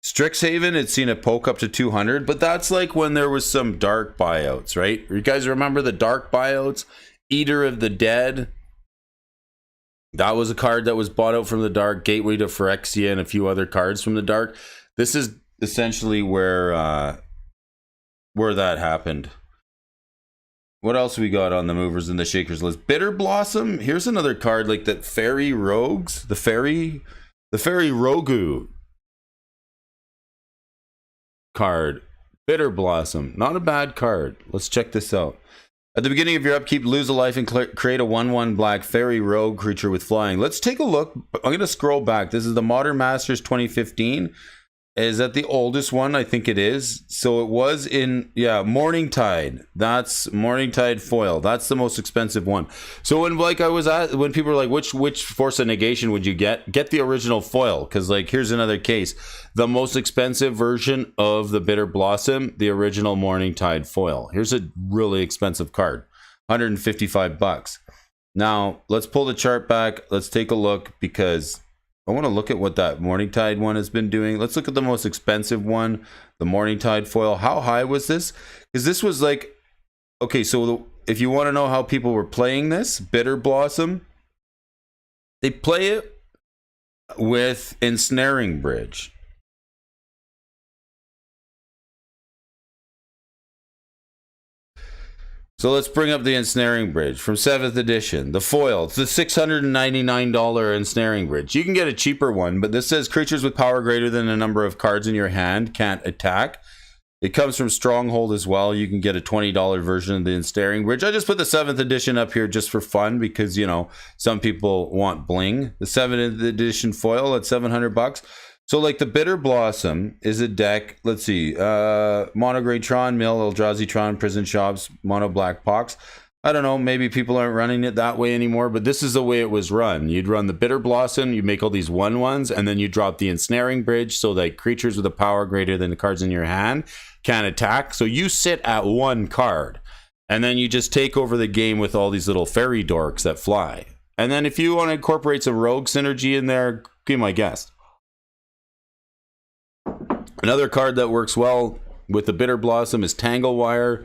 Strixhaven, it's seen a poke up to 200, but that's like when there was some dark buyouts, right? You guys remember the dark buyouts? Eater of the Dead. That was a card that was bought out from the dark. Gateway to Phyrexia and a few other cards from the dark. This is essentially where that happened. What else we got on the movers and the shakers list? Bitter Blossom. Here's another card like that. Fairy Rogues. The Fairy Rogu card. Bitter Blossom. Not a bad card. Let's check this out. At the beginning of your upkeep, lose a life and create a 1/1 black Fairy Rogue creature with flying. Let's take a look. I'm going to scroll back. This is the Modern Masters 2015. Is that the oldest one? I think it is. So it was in, yeah, Morningtide. That's Morningtide foil. That's the most expensive one. So when, like, I was at, when people were like, which Force of Negation would you get? Get the original foil, because, like, here's another case. The most expensive version of the Bitter Blossom, the original Morningtide foil. Here's a really expensive card, $155. Now let's pull the chart back. Let's take a look, because I want to look at what that Morningtide one has been doing. Let's look at the most expensive one, the Morningtide foil. How high was this? Because this was like, okay, so if you want to know how people were playing this, Bitter Blossom, they play it with Ensnaring Bridge. So let's bring up the Ensnaring Bridge from 7th edition. The foil, it's the $699 Ensnaring Bridge. You can get a cheaper one, but this says creatures with power greater than the number of cards in your hand can't attack. It comes from Stronghold as well. You can get a $20 version of the Ensnaring Bridge. I just put the 7th edition up here just for fun because, you know, some people want bling. The 7th edition foil at $700. So, like, the Bitter Blossom is a deck. Let's see. Mono-Grey Tron, Mill, Eldrazi Tron, Prison Shops, Mono Black Pox. I don't know. Maybe people aren't running it that way anymore, but this is the way it was run. You'd run the Bitter Blossom, you make all these 1/1s, and then you drop the Ensnaring Bridge so that creatures with a power greater than the cards in your hand can attack. So you sit at 1 card, and then you just take over the game with all these little fairy dorks that fly. And then if you want to incorporate some rogue synergy in there, be my guest. Another card that works well with the Bitter Blossom is Tanglewire.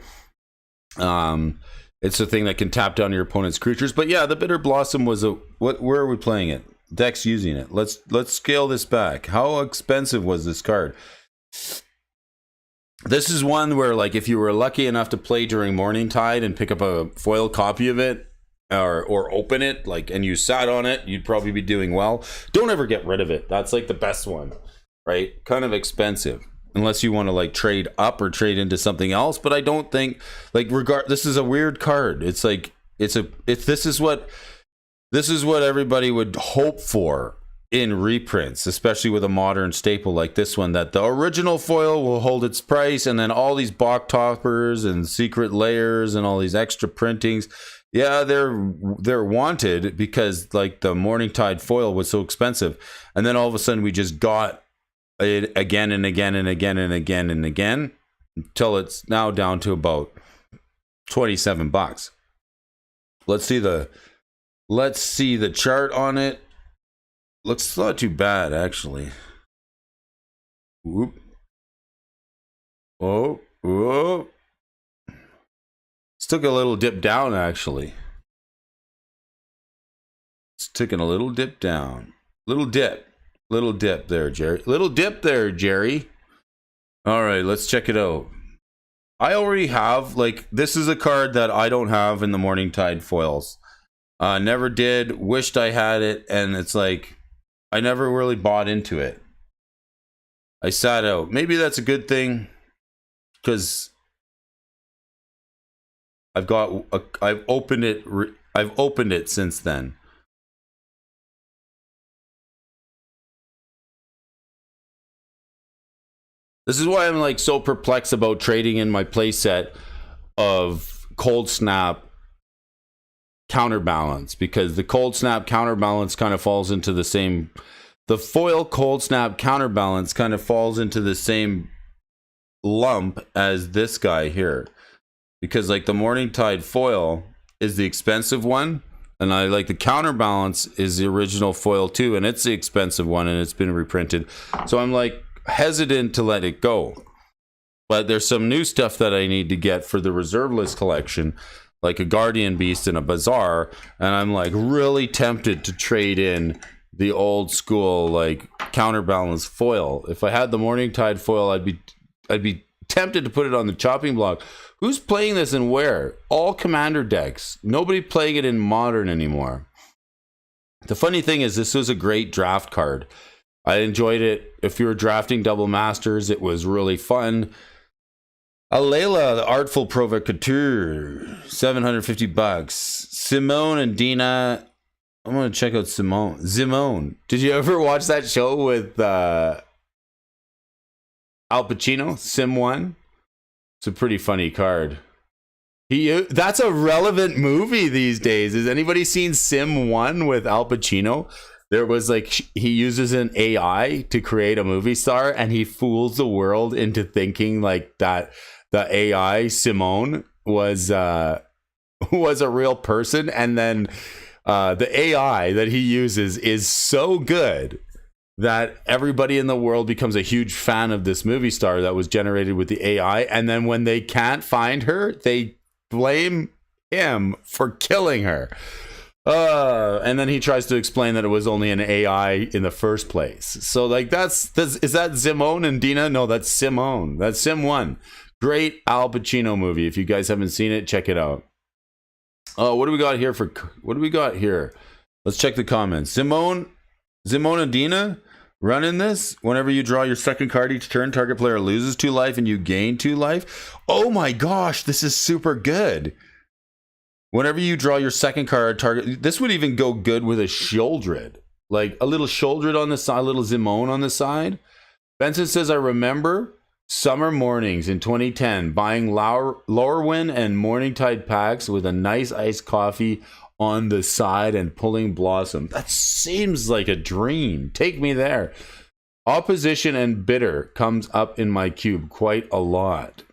It's a thing that can tap down your opponent's creatures. But yeah, the Bitter Blossom was a where are we playing it? Deck's using it. Let's scale this back. How expensive was this card? This is one where, like, if you were lucky enough to play during Morningtide and pick up a foil copy of it, or open it, like, and you sat on it, you'd probably be doing well. Don't ever get rid of it. That's like the best one. Right? Kind of expensive. Unless you want to, like, trade up or trade into something else. But I don't think, like, this is a weird card. It's like, this is what everybody would hope for in reprints, especially with a modern staple like this one, that the original foil will hold its price, and then all these box toppers and secret layers and all these extra printings, yeah, they're wanted because, like, the Morningtide foil was so expensive. And then all of a sudden we just got it again and again and again and again and again until it's now down to about $27. Let's see the chart on it. Looks not too bad, actually. Whoop. Oh, whoa. It's took a little dip down, actually. It's taking a little dip down. Little dip there, Jerry. Little dip there, Jerry. All right, let's check it out. I already have, like, this is a card that I don't have in the Morningtide foils. Never did. Wished I had it, and it's like I never really bought into it. I sat out. Maybe that's a good thing, because I've opened it since then. This is why I'm like so perplexed about trading in my playset of Cold Snap Counterbalance, because the Cold Snap Counterbalance kind of falls into the same. The foil Cold Snap Counterbalance kind of falls into the same lump as this guy here, because like the Morning Tide foil is the expensive one, and I like the Counterbalance is the original foil too, and it's the expensive one, and it's been reprinted. So I'm like hesitant to let it go. But there's some new stuff that I need to get for the reserve list collection, like a Guardian Beast and a Bazaar, and I'm like really tempted to trade in the old school like Counterbalance foil. If I had the Morning Tide foil, I'd be tempted to put it on the chopping block. Who's playing this and where? All Commander decks. Nobody playing it in Modern anymore. The funny thing is, this was a great draft card. I enjoyed it. If you were drafting Double Masters, it was really fun. Alayla, the Artful Provocateur, $750. Simone and Dina. I'm gonna check out Simone. Zimone. Did you ever watch that show with Al Pacino? Sim 1. It's a pretty funny card. That's a relevant movie these days. Has anybody seen Sim 1 with Al Pacino? There was like, he uses an AI to create a movie star, and he fools the world into thinking like that the AI Simone was a real person, and then the AI that he uses is so good that everybody in the world becomes a huge fan of this movie star that was generated with the AI, and then when they can't find her, they blame him for killing her. And then he tries to explain that it was only an AI in the first place. So like is that Zimone and Dina? No, that's Simone. That's Sim 1. Great Al Pacino movie. If you guys haven't seen it, check it out. What do we got here? Let's check the comments. Simone and Dina running this. Whenever you draw your second card each turn, target player loses 2 life and you gain 2 life. Oh my gosh, this is super good. Whenever you draw your second card, target. This would even go good with a Sheoldred. Like a little Sheoldred on the side, a little Zimone on the side. Benson says, I remember summer mornings in 2010 buying Lorwyn and Morningtide packs with a nice iced coffee on the side and pulling Blossom. That seems like a dream. Take me there. Opposition and Bitter comes up in my cube quite a lot.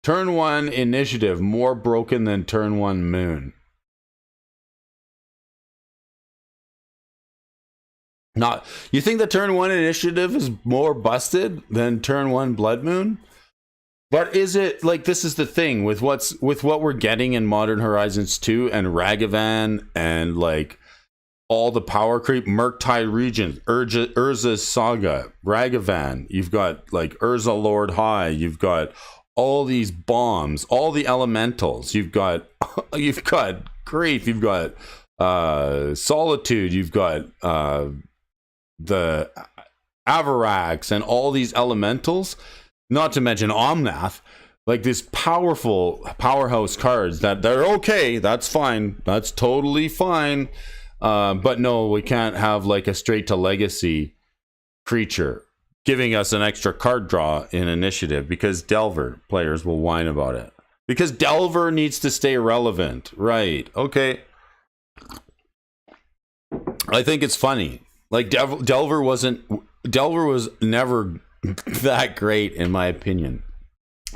Turn 1 Initiative, more broken than turn 1 Moon. You think the turn 1 Initiative is more busted than turn 1 Blood Moon? But is it like, this is the thing with what we're getting in Modern Horizons 2 and Ragavan and like all the power creep, Murktide Regent, Urza's Saga, Ragavan, you've got like Urza Lord High, you've got all these bombs, all the elementals, you've got grief, you've got solitude, you've got the Avarax and all these elementals, not to mention Omnath, like this powerhouse cards that they're okay, that's fine, that's totally fine, but no, we can't have like a straight to legacy creature giving us an extra card draw in Initiative, because Delver players will whine about it. Because Delver needs to stay relevant. Right. Okay. I think it's funny. Like Delver was never that great in my opinion.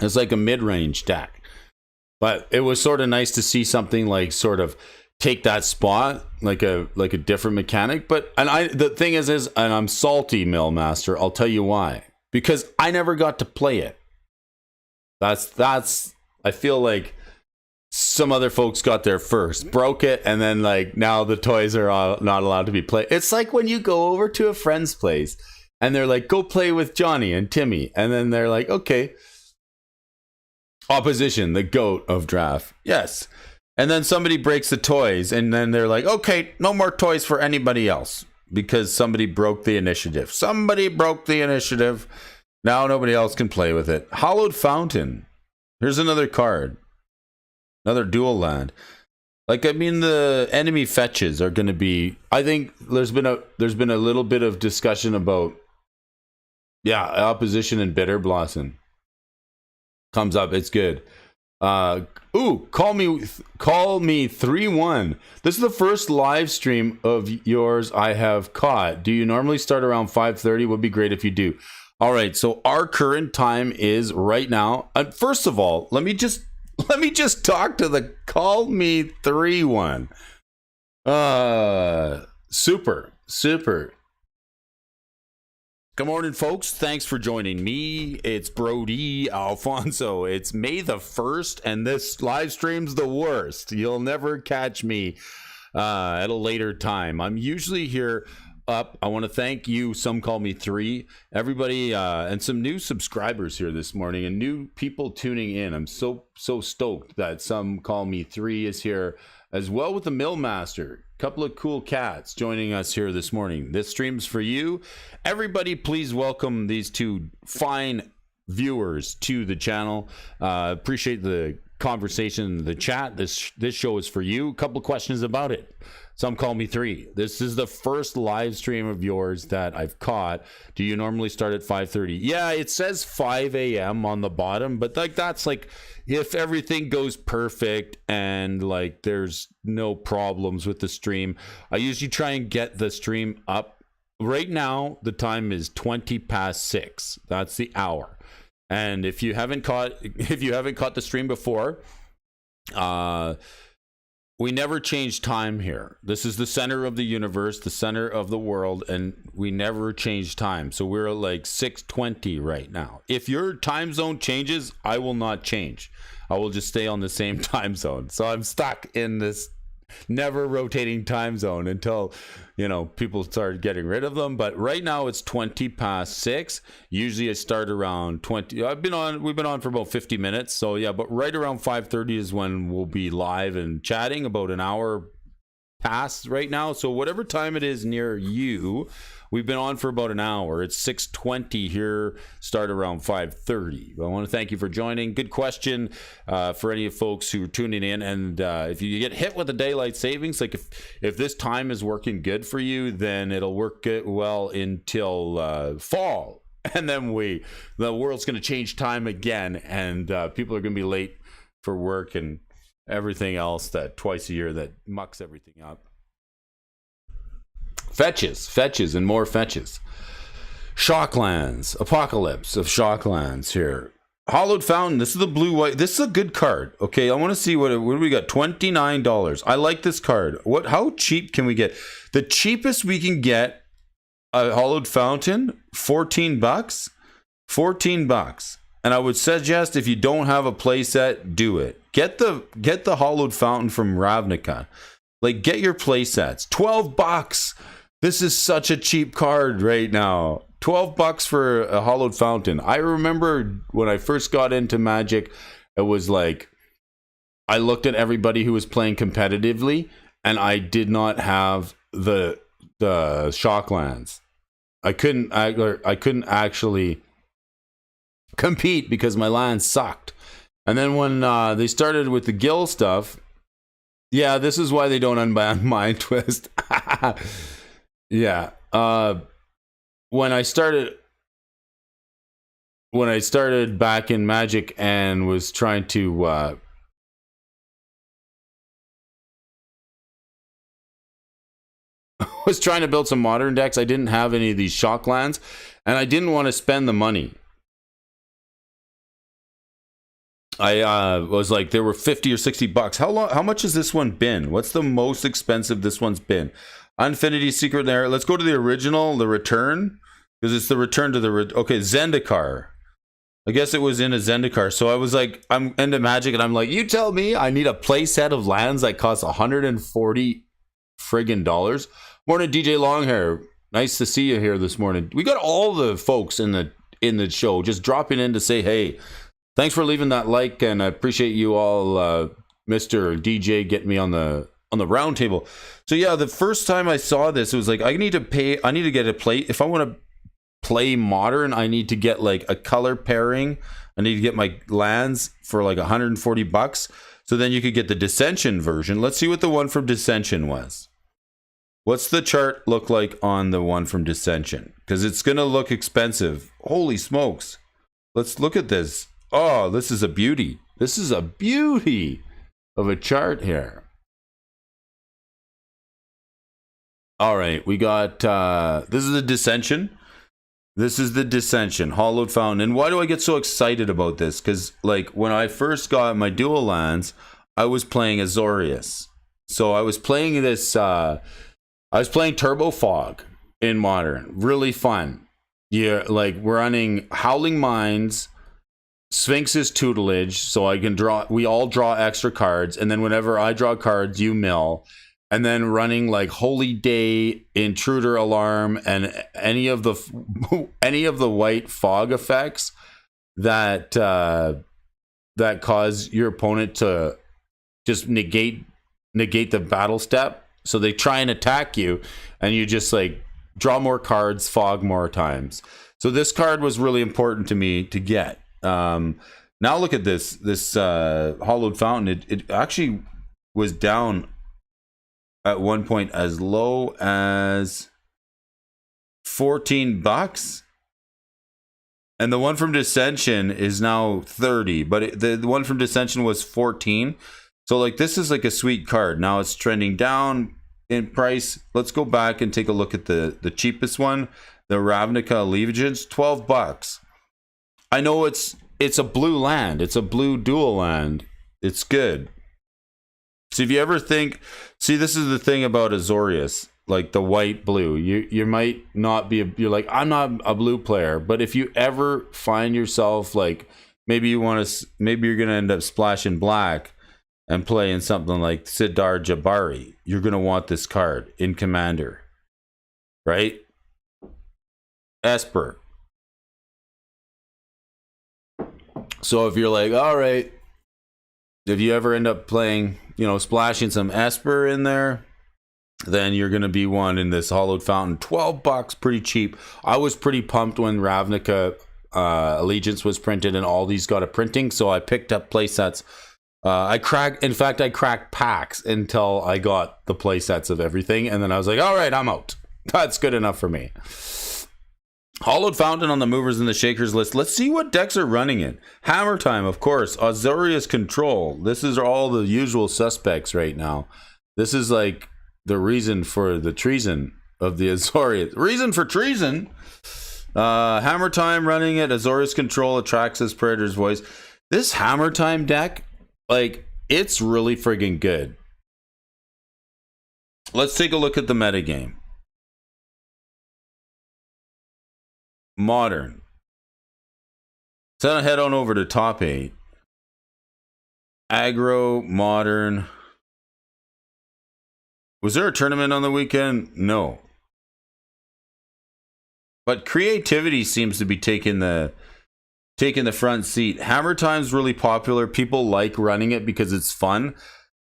It's like a mid-range deck. But it was sort of nice to see something like sort of take that spot, like a different mechanic. But the thing is and I'm salty, Millmaster. I'll tell you why. Because I never got to play it. That's I feel like some other folks got there first, broke it, and then like now the toys are not allowed to be played. It's like when you go over to a friend's place and they're like, go play with Johnny and Timmy, and then they're like, okay. Opposition, the GOAT of draft. Yes. And then somebody breaks the toys, and then they're like, okay, no more toys for anybody else because somebody broke the initiative. Somebody broke the initiative. Now nobody else can play with it. Hallowed Fountain. Here's another card. Another dual land. Like, I mean, the enemy fetches are going to be... I think there's been a little bit of discussion about Yeah, opposition and bitter blossom comes up. It's good. Call me 3-1. This is the first live stream of yours I have caught. Do you normally start around 5:30? Would be great if you do. All right, so our current time is right now. First of all, let me just talk to the call me 3-1. Super. Good morning, folks. Thanks for joining me. It's Brody Alfonso. It's May the 1st, and this live stream's the worst. You'll never catch me at a later time. I'm usually here up. I want to thank you. Some call me 3. Everybody, and some new subscribers here this morning, and new people tuning in. I'm so stoked that Some Call Me 3 is here, as well with the Millmaster. Couple of cool cats joining us here this morning. This stream's for you. Everybody, please welcome these two fine viewers to the channel. Appreciate the conversation, the chat. This show is for you. A couple of questions about it. Some call me 3. This is the first live stream of yours that I've caught. Do you normally start at 5:30? Yeah, it says 5 a.m. on the bottom, but that's if everything goes perfect and there's no problems with the stream. I usually try and get the stream up. Right now, the time is 20 past 6. That's the hour. And if you haven't caught the stream before, we never change time here. This is the center of the universe, the center of the world, and we never change time. So we're at 6:20 right now. If your time zone changes, I will not change. I will just stay on the same time zone. So I'm stuck in this never rotating time zone until people start getting rid of them. But right now it's 20 past 6. Usually I start around 20. We've been on for about 50 minutes. So yeah, but right around 5:30 is when we'll be live and chatting, about an hour past right now. So whatever time it is near you, we've been on for about an hour. It's 6:20 here, start around 5:30. I want to thank you for joining. Good question for any of folks who are tuning in. And if you get hit with the daylight savings, if this time is working good for you, then it'll work good, well until fall. And then the world's going to change time again, and people are going to be late for work and everything else that twice a year that mucks everything up. Fetches, and more fetches. Shocklands, Apocalypse of Shocklands here. Hollowed Fountain, this is the blue-white. This is a good card. Okay, I want to see what do we got? $29. I like this card. How cheap can we get? The cheapest we can get a Hollowed Fountain, $14. $14. And I would suggest, if you don't have a playset, do it. Get the Hollowed Fountain from Ravnica. Get your playsets. $12. This is such a cheap card right now. $12 for a Hollowed Fountain. I remember when I first got into Magic, it was I looked at everybody who was playing competitively, and I did not have the Shocklands. I couldn't actually compete because my lands sucked. And then when they started with the Gil stuff, yeah, this is why they don't unban Mind Twist. Yeah. When I started back in Magic and was trying to build some modern decks, I didn't have any of these Shocklands, and I didn't want to spend the money. I was there were $50 or $60. How much has this one been? What's the most expensive this one's been? Infinity Secret there. Let's go to the original, the return, because it's the return to the okay, Zendikar. I guess it was in a Zendikar. So I was I'm into Magic, and I'm you tell me I need a play set of lands that cost $140 friggin' dollars. Morning, DJ Longhair. Nice to see you here this morning. We got all the folks in the show just dropping in to say hey. Thanks for leaving that like, and I appreciate you all, Mr. DJ, getting me on the round table. So yeah, the first time I saw this, it was I need to get a play. If I want to play modern, I need to get a color pairing. I need to get my lands for $140. So then you could get the Dissension version. Let's see what the one from Dissension was. What's the chart look like on the one from Dissension? Because it's going to look expensive. Holy smokes. Let's look at this. Oh, this is a beauty. This is a beauty of a chart here. All right, we got, this is the Dissension. This is the Dissension, Hollowed Fountain. And why do I get so excited about this? Because, like, when I first got my dual lands, I was playing Azorius. So I was playing this, I was playing Turbo Fog in Modern. Really fun. Yeah, like, we're running Howling Mines, Sphinx's Tutelage, so I can draw, we all draw extra cards, and then whenever I draw cards, you mill. And then running like Holy Day, Intruder Alarm, and any of the white fog effects that that cause your opponent to just negate the battle step. So they try and attack you, and you just like draw more cards, fog more times. So this card was really important to me to get. Now look at this Hollowed Fountain. It actually was down at one point as low as $14, and the one from Dissension is now 30, but the one from Dissension was 14. So like, this is like a sweet card. Now it's trending down in price. Let's go back and take a look at the cheapest one, the Ravnica Allegiance, $12. I know it's a blue land, it's a blue dual land, it's good. So if you ever think, see, this is the thing about Azorius, like the white blue, you might not be, you're like, I'm not a blue player, but if you ever find yourself like, maybe you're going to end up splashing black and playing something like Sidar Jabari, you're going to want this card in Commander, right? Esper. So if you're like, all right, if you ever end up playing, you know, splashing some Esper in there, then you're going to be one in this Hollowed Fountain. $12, pretty cheap. I was pretty pumped when Ravnica Allegiance was printed and all these got a printing, so I picked up playsets. I cracked packs until I got the playsets of everything, and then I was like, all right, I'm out. That's good enough for me. Hollowed Fountain on the movers and the shakers list. Let's see what decks are running it. Hammer Time, of course. Azorius Control. This is all the usual suspects right now. This is like the reason for the treason of the Azorius. Reason for treason. Hammer Time running it. Azorius Control, Atraxas, Predator's Voice. This Hammer Time deck, like, it's really friggin' good. Let's take a look at the metagame. Modern. So head on over to top 8. Aggro, Modern. Was there a tournament on the weekend? No. But creativity seems to be taking the front seat. Hammer Time's really popular. People like running it because it's fun.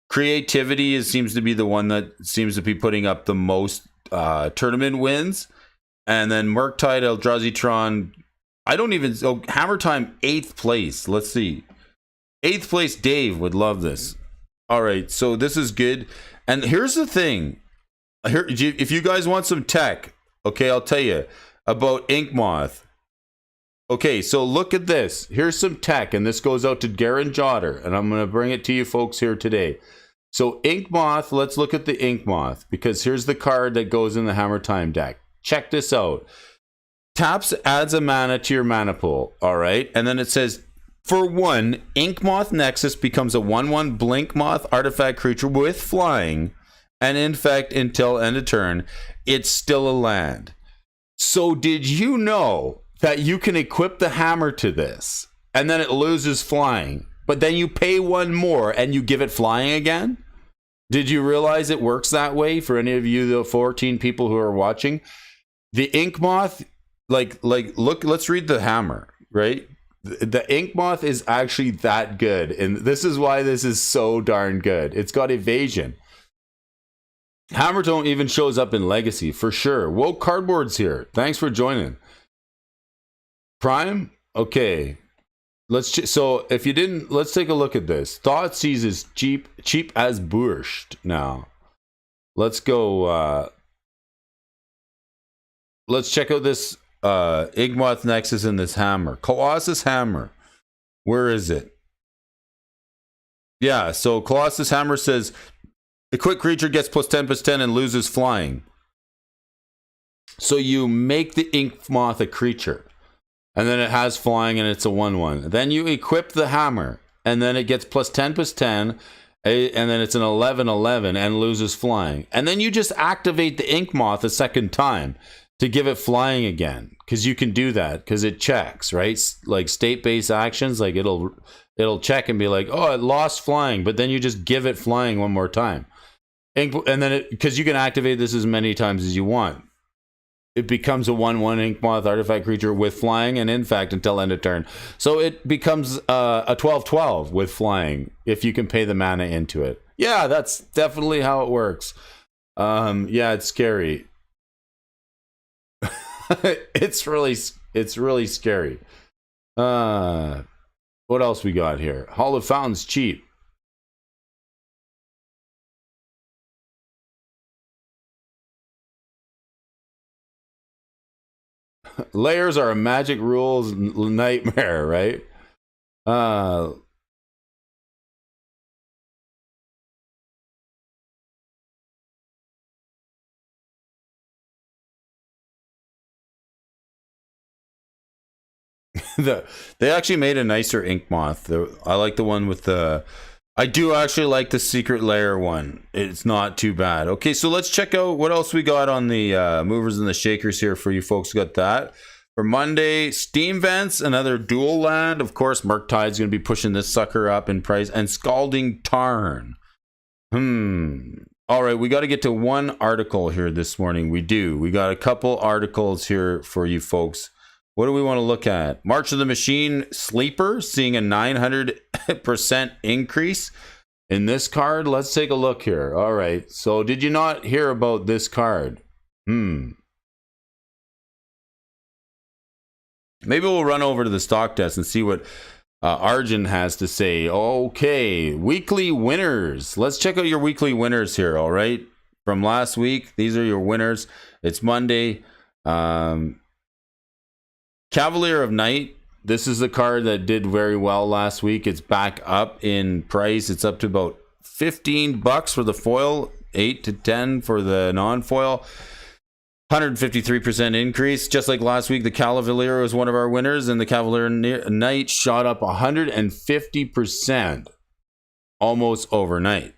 Creativity seems to be the one that seems to be putting up the most tournament wins. And then Murktide, Eldrazi-tron, Hammer Time, 8th place. Let's see. 8th place, Dave would love this. All right, so this is good. And here's the thing. If you guys want some tech, okay, I'll tell you about Inkmoth. Okay, so look at this. Here's some tech, and this goes out to Garen Jotter, and I'm going to bring it to you folks here today. So Inkmoth, let's look at the Inkmoth, because here's the card that goes in the Hammer Time deck. Check this out. Taps adds a mana to your mana pool. All right. And then it says, for 1, Inkmoth Nexus becomes a 1/1 Blink Moth artifact creature with flying and infect until end of turn. It's still a land. So did you know that you can equip the hammer to this and then it loses flying, but then you pay 1 more and you give it flying again? Did you realize it works that way for any of you, the 14 people who are watching? The Inkmoth, like look, let's read the hammer, right? The Inkmoth is actually that good, and this is why this is so darn good. It's got evasion. Hammertone even shows up in Legacy for sure. Woke Cardboard's here. Thanks for joining. Prime, okay. So if you didn't, let's take a look at this. Thoughtseize is cheap as borscht now. Let's go. let's check out this Igmoth Nexus and this hammer. Colossus Hammer. Where is it? Yeah, so Colossus Hammer says, the quick creature gets +10/+10 and loses flying. So you make the Inkmoth a creature, and then it has flying and it's a 1/1. Then you equip the hammer, and then it gets +10/+10, and then it's an 11/11 and loses flying. And then you just activate the Inkmoth a second time to give it flying again, because you can do that because it checks, right? Like state-based actions, like it'll check and be like, oh, it lost flying, but then you just give it flying one more time. And then because you can activate this as many times as you want, it becomes a 1/1 Inkmoth artifact creature with flying, and in fact until end of turn. So it becomes a 12/12 with flying if you can pay the mana into it. Yeah, that's definitely how it works. Yeah, it's scary. it's really scary. What else we got here? Hall of Fountains cheap. Layers are a Magic rules nightmare, right? They actually made a nicer Inkmoth. I like the one with the... I do actually like the Secret Lair one. It's not too bad. Okay, so let's check out what else we got on the movers and the shakers here for you folks. Got that. For Monday, Steam Vents, another dual land. Of course, Murktide's going to be pushing this sucker up in price. And Scalding Tarn. All right, we got to get to one article here this morning. We do. We got a couple articles here for you folks. What do we want to look at? March of the Machine Sleeper, seeing a 900% increase in this card. Let's take a look here. All right. So did you not hear about this card? Maybe we'll run over to the stock desk and see what Arjun has to say. Okay. Weekly winners. Let's check out your weekly winners here. All right. From last week. These are your winners. It's Monday. Cavalier of Night, this is the card that did very well last week. It's back up in price. It's up to about $15 for the foil, 8 to 10 for the non-foil. 153% increase. Just like last week, the Cavalier was one of our winners, and the Cavalier Knight shot up 150% almost overnight.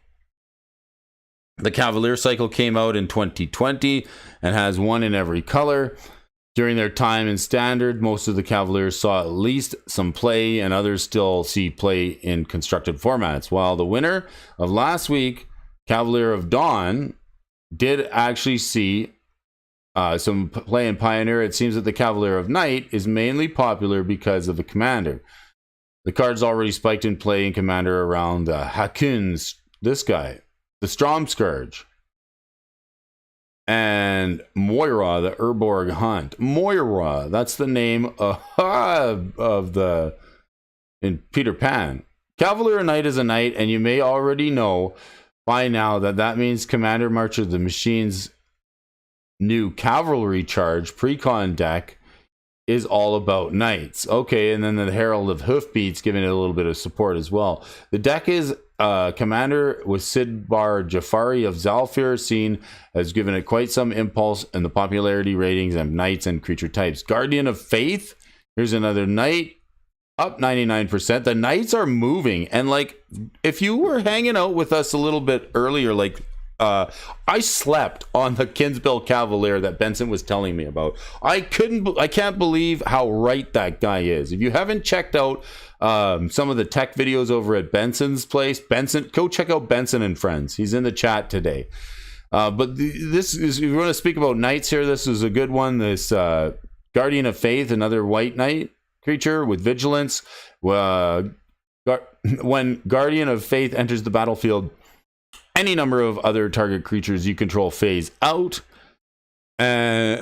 The Cavalier cycle came out in 2020 and has one in every color. During their time in Standard, most of the Cavaliers saw at least some play, and others still see play in constructed formats. While the winner of last week, Cavalier of Dawn, did actually see some play in Pioneer. It seems that the Cavalier of Night is mainly popular because of the Commander. The card's already spiked in play in Commander around Hakuns, this guy, the Strom Scourge, and Moira, the Urborg Hunt. Moira, that's the name of the in Peter Pan. Cavalier Knight is a knight, and you may already know by now that means Commander March of the Machine's new Cavalry Charge Precon deck is all about knights. Okay, and then the Herald of Hoofbeats giving it a little bit of support as well. The deck is Commander with Sidbar Jafari of Zalfir seen has given it quite some impulse in the popularity ratings of knights and creature types. Guardian of Faith, here's another knight, up 99%. The knights are moving, and like if you were hanging out with us a little bit earlier, like I slept on the Kinsbill Cavalier that Benson was telling me about. I can't believe how right that guy is. If you haven't checked out some of the tech videos over at Benson's place, go check out Benson and Friends. He's in the chat today. But this is, if you want to speak about knights here, this is a good one. This Guardian of Faith, another white knight creature with vigilance. When Guardian of Faith enters the battlefield, any number of other target creatures you control phase out. And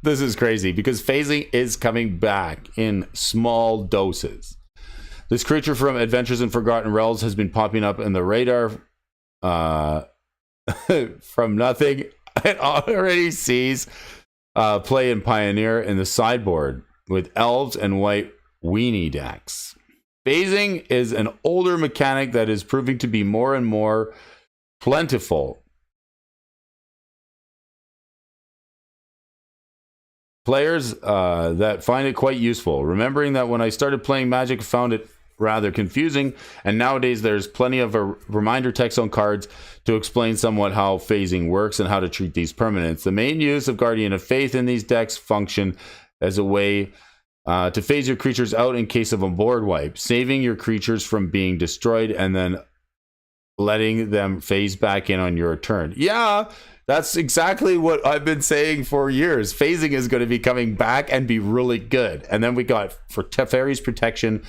this is crazy because phasing is coming back in small doses. This creature from Adventures in Forgotten Realms has been popping up in the radar from nothing. It already sees play in Pioneer in the sideboard with elves and white weenie decks. Phasing is an older mechanic that is proving to be more and more plentiful. Players that find it quite useful. Remembering that when I started playing Magic, I found it rather confusing, and nowadays there's plenty of a reminder text on cards to explain somewhat how phasing works and how to treat these permanents. The main use of Guardian of Faith in these decks function as a way to phase your creatures out in case of a board wipe, saving your creatures from being destroyed and then letting them phase back in on your turn. Yeah, that's exactly what I've been saying for years. Phasing is going to be coming back and be really good. And then we got for Teferi's Protection,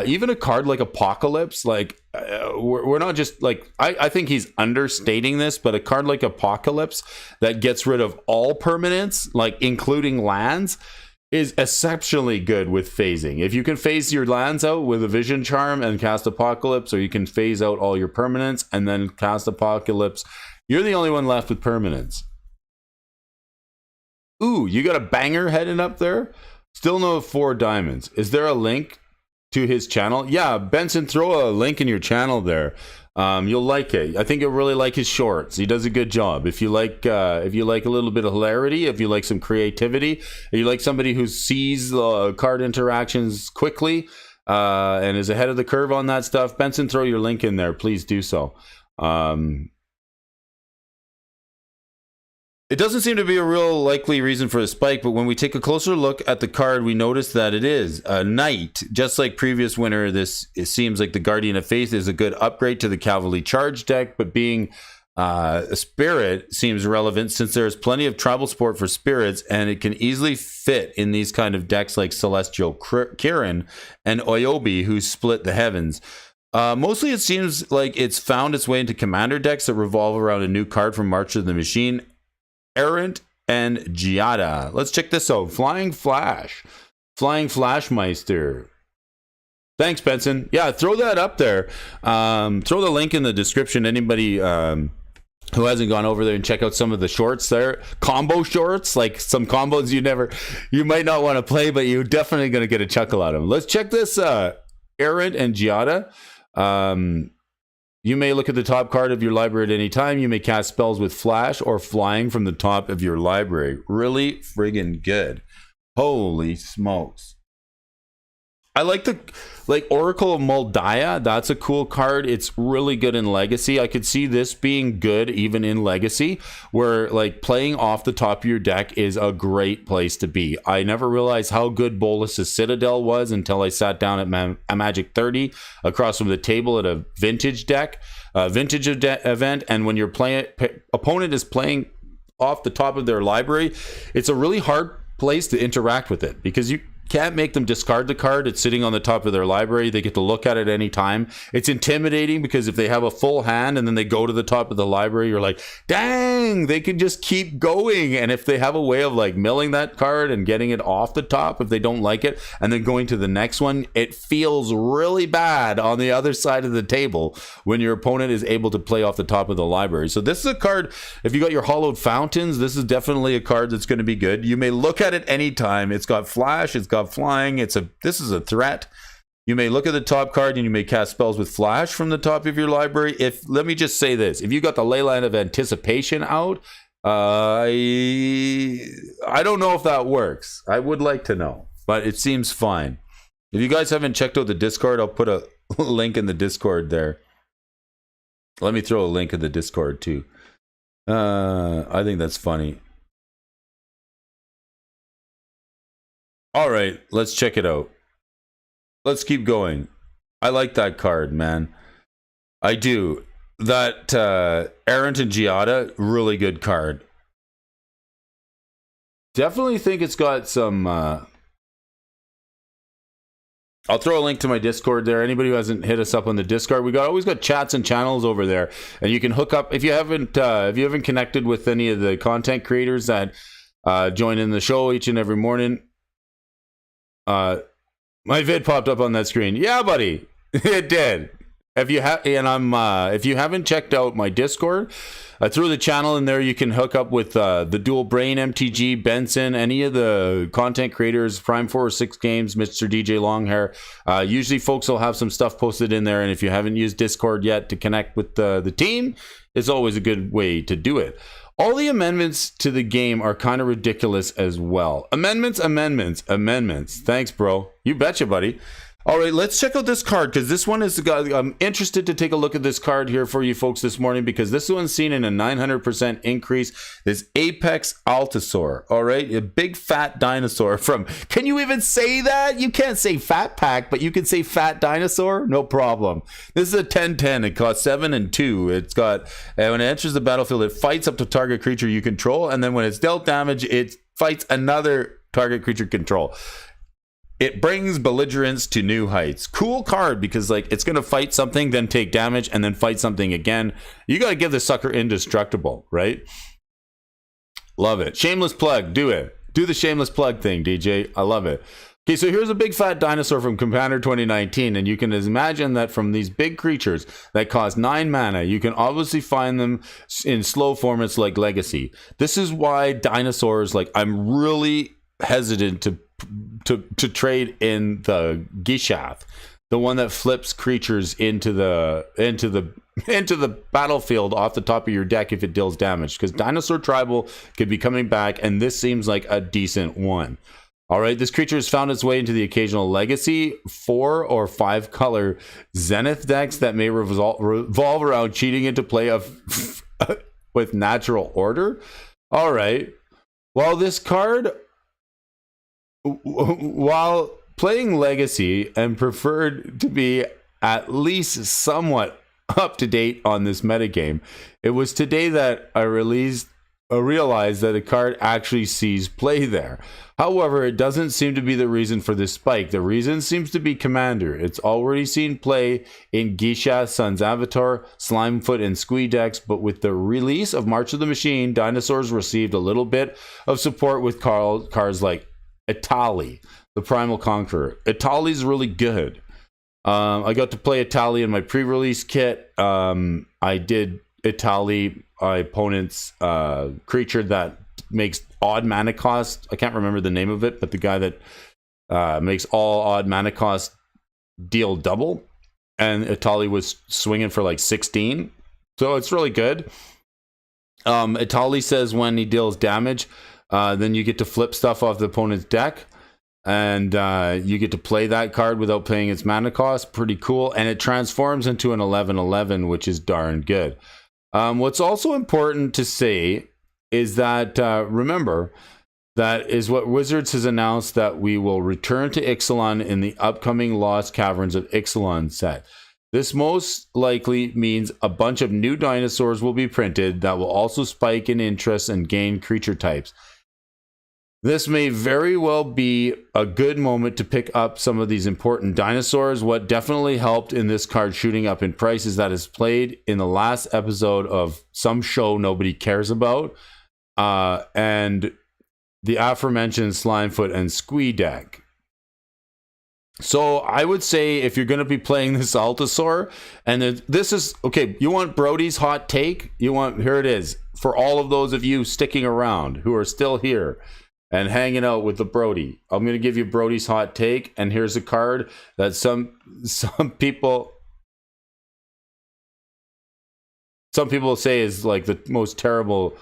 even a card like Apocalypse. Like we're not just like I think he's understating this, but a card like Apocalypse that gets rid of all permanents, like including lands, is exceptionally good with phasing. If you can phase your lands out with a Vision Charm and cast Apocalypse, or you can phase out all your permanents and then cast Apocalypse, you're the only one left with permanents. Ooh, you got a banger heading up there? Still no 4 diamonds. Is there a link to his channel? Yeah, Benson, throw a link in your channel there. You'll like it. I think you'll really like his shorts. He does a good job. If you like a little bit of hilarity, if you like some creativity, if you like somebody who sees card interactions quickly and is ahead of the curve on that stuff, Benson, throw your link in there. Please do so. It doesn't seem to be a real likely reason for a spike, but when we take a closer look at the card, we notice that it is a knight. Just like previous winter, it seems like the Guardian of Faith is a good upgrade to the Cavalry Charge deck, but being a spirit seems relevant since there's plenty of tribal support for spirits, and it can easily fit in these kind of decks like Celestial Kirin and Oyobi, who split the heavens. Mostly it seems like it's found its way into commander decks that revolve around a new card from March of the Machine, Errant and Giada. Let's check this out. Flying Flashmeister. Thanks, Benson. Yeah, throw that up there. Throw the link in the description. Anybody who hasn't gone over there and check out some of the shorts there, combo shorts, like some combos you might not want to play, but you're definitely going to get a chuckle out of them. Let's check this. Errant and Giada. You may look at the top card of your library at any time. You may cast spells with flash or flying from the top of your library. Really friggin' good. Holy smokes. I like Oracle of Moldiah. That's a cool card. It's really good in Legacy. I could see this being good even in Legacy, where like playing off the top of your deck is a great place to be. I never realized how good Bolas's Citadel was until I sat down at a Magic 30 across from the table at a vintage event. And when your opponent is playing off the top of their library, it's a really hard place to interact with it because you can't make them discard the card. It's sitting on the top of their library. They get to look at it any time. It's intimidating because if they have a full hand and then they go to the top of the library, you're like, dang, they can just keep going. And if they have a way of like milling that card and getting it off the top, if they don't like it, and then going to the next one, it feels really bad on the other side of the table when your opponent is able to play off the top of the library. So this is a card, if you got your Hollowed Fountains, this is definitely a card that's going to be good. You may look at it anytime. It's got flash, it's got flying. This is a threat. You may look at the top card and you may cast spells with flash from the top of your library. Let me just say this: if you got the Leyline of Anticipation out, I don't know if that works. I would like to know, but it seems fine. If you guys haven't checked out the Discord, I'll put a link in the Discord there. Let me throw a link in the Discord too. I think that's funny. All right, let's check it out. Let's keep going. I like that card, man. I do. That Errant and Giada, really good card. Definitely think it's got some... I'll throw a link to my Discord there. Anybody who hasn't hit us up on the Discord, we always got chats and channels over there, and you can hook up if you haven't connected with any of the content creators that join in the show each and every morning. My vid popped up on that screen. Yeah, buddy, it did. If you have, and if you haven't checked out my Discord, I threw the channel in there. You can hook up with the Dual Brain, MTG, Benson, any of the content creators, Prime 406 Games, Mr. DJ Longhair. Usually, folks will have some stuff posted in there, and if you haven't used Discord yet to connect with the team, it's always a good way to do it. All the amendments to the game are kind of ridiculous as well. Amendments. Thanks, bro. You betcha, buddy. All right, let's check out this card because this one is. I'm interested to take a look at this card here for you folks this morning because this one's seen in a 900% increase. This Apex Altasaur. All right, a big fat dinosaur from. Can you even say that? You can't say Fat Pack, but you can say Fat Dinosaur. No problem. This is a 10/10. It costs 7 and 2. It's got when it enters the battlefield, it fights up to target creature you control, and then when it's dealt damage, it fights another target creature control. It brings belligerence to new heights. Cool card because like it's going to fight something, then take damage, and then fight something again. You got to give the sucker indestructible, right? Love it. Shameless plug. Do it. Do the shameless plug thing, DJ. I love it. Okay, so here's a big fat dinosaur from Commander 2019, and you can imagine that from these big creatures that cost 9 mana, you can obviously find them in slow formats like Legacy. This is why dinosaurs, like I'm really hesitant to trade in the Gishath, the one that flips creatures into the battlefield off the top of your deck if it deals damage, because Dinosaur Tribal could be coming back, and this seems like a decent one. All right, this creature has found its way into the occasional Legacy 4 or 5 color Zenith decks that may revolve around cheating into play of with Natural Order. All right, well, this card, while playing Legacy and preferred to be at least somewhat up to date on this metagame, it was today that I realized that the card actually sees play there. However, it doesn't seem to be the reason for this spike. The reason seems to be Commander. It's already seen play in Gishath, Sun's Avatar, Slimefoot, and Squee decks, but with the release of March of the Machine, Dinosaurs received a little bit of support with cards like Etali, the Primal Conqueror. Etali's really good. I got to play Etali in my pre-release kit. I did Etali, my opponent's creature that makes odd mana cost. I can't remember the name of it, but the guy that makes all odd mana cost deal double. And Etali was swinging for like 16. So it's really good. Etali says when he deals damage, then you get to flip stuff off the opponent's deck, and you get to play that card without paying its mana cost. Pretty cool. And it transforms into an 11/11, which is darn good. What's also important to say is that, remember, that is what Wizards has announced, that we will return to Ixalan in the upcoming Lost Caverns of Ixalan set. This most likely means a bunch of new dinosaurs will be printed that will also spike in interest and gain creature types. This may very well be a good moment to pick up some of these important dinosaurs. What definitely helped in this card shooting up in price is that it's played in the last episode of some show nobody cares about, and the aforementioned Slimefoot and Squee deck. So I would say if you're going to be playing this Altasaur, and this is, okay, you want Brody's hot take? Here it is, for all of those of you sticking around who are still here and hanging out with the Brody. I'm going to give you Brody's hot take, and here's a card that some people say is like the most terrible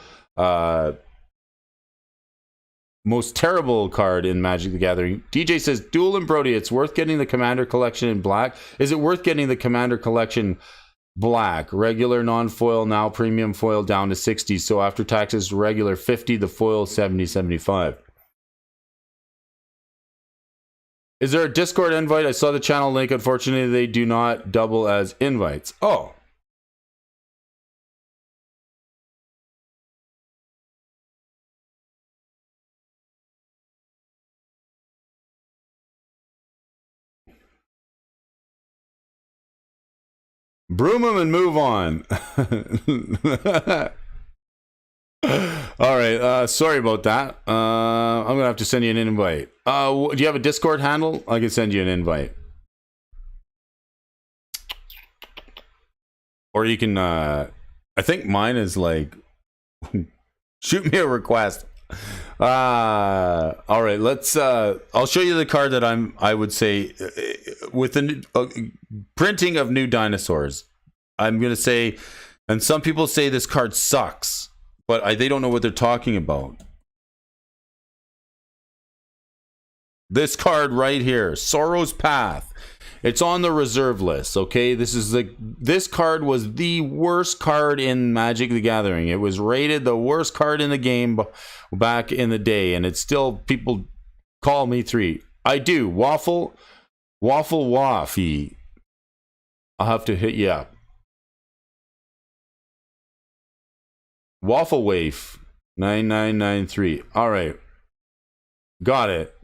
card in Magic the Gathering. DJ says, Duel and Brody, it's worth getting the Commander Collection in black. Is it worth getting the Commander Collection black? Regular, non-foil, now premium foil down to 60. So after taxes, regular 50, the foil 70, 75. Is there a Discord invite? I saw the channel link. Unfortunately, they do not double as invites. Oh. Broom them and move on. All right. Sorry about that. I'm going to have to send you an invite. Do you have a Discord handle? I can send you an invite. Or you can, I think mine is like, shoot me a request. All right, let's, I'll show you the card that I would say, with the printing of new dinosaurs. I'm going to say, and some people say this card sucks, but they don't know what they're talking about. This card right here, Sorrow's Path. It's on the reserve list, okay? This card was the worst card in Magic the Gathering. It was rated the worst card in the game back in the day, and it's still, people call me 3. I do. Waffle Waffy. I'll have to hit you up. Waffle Waif 9993. All right. Got it.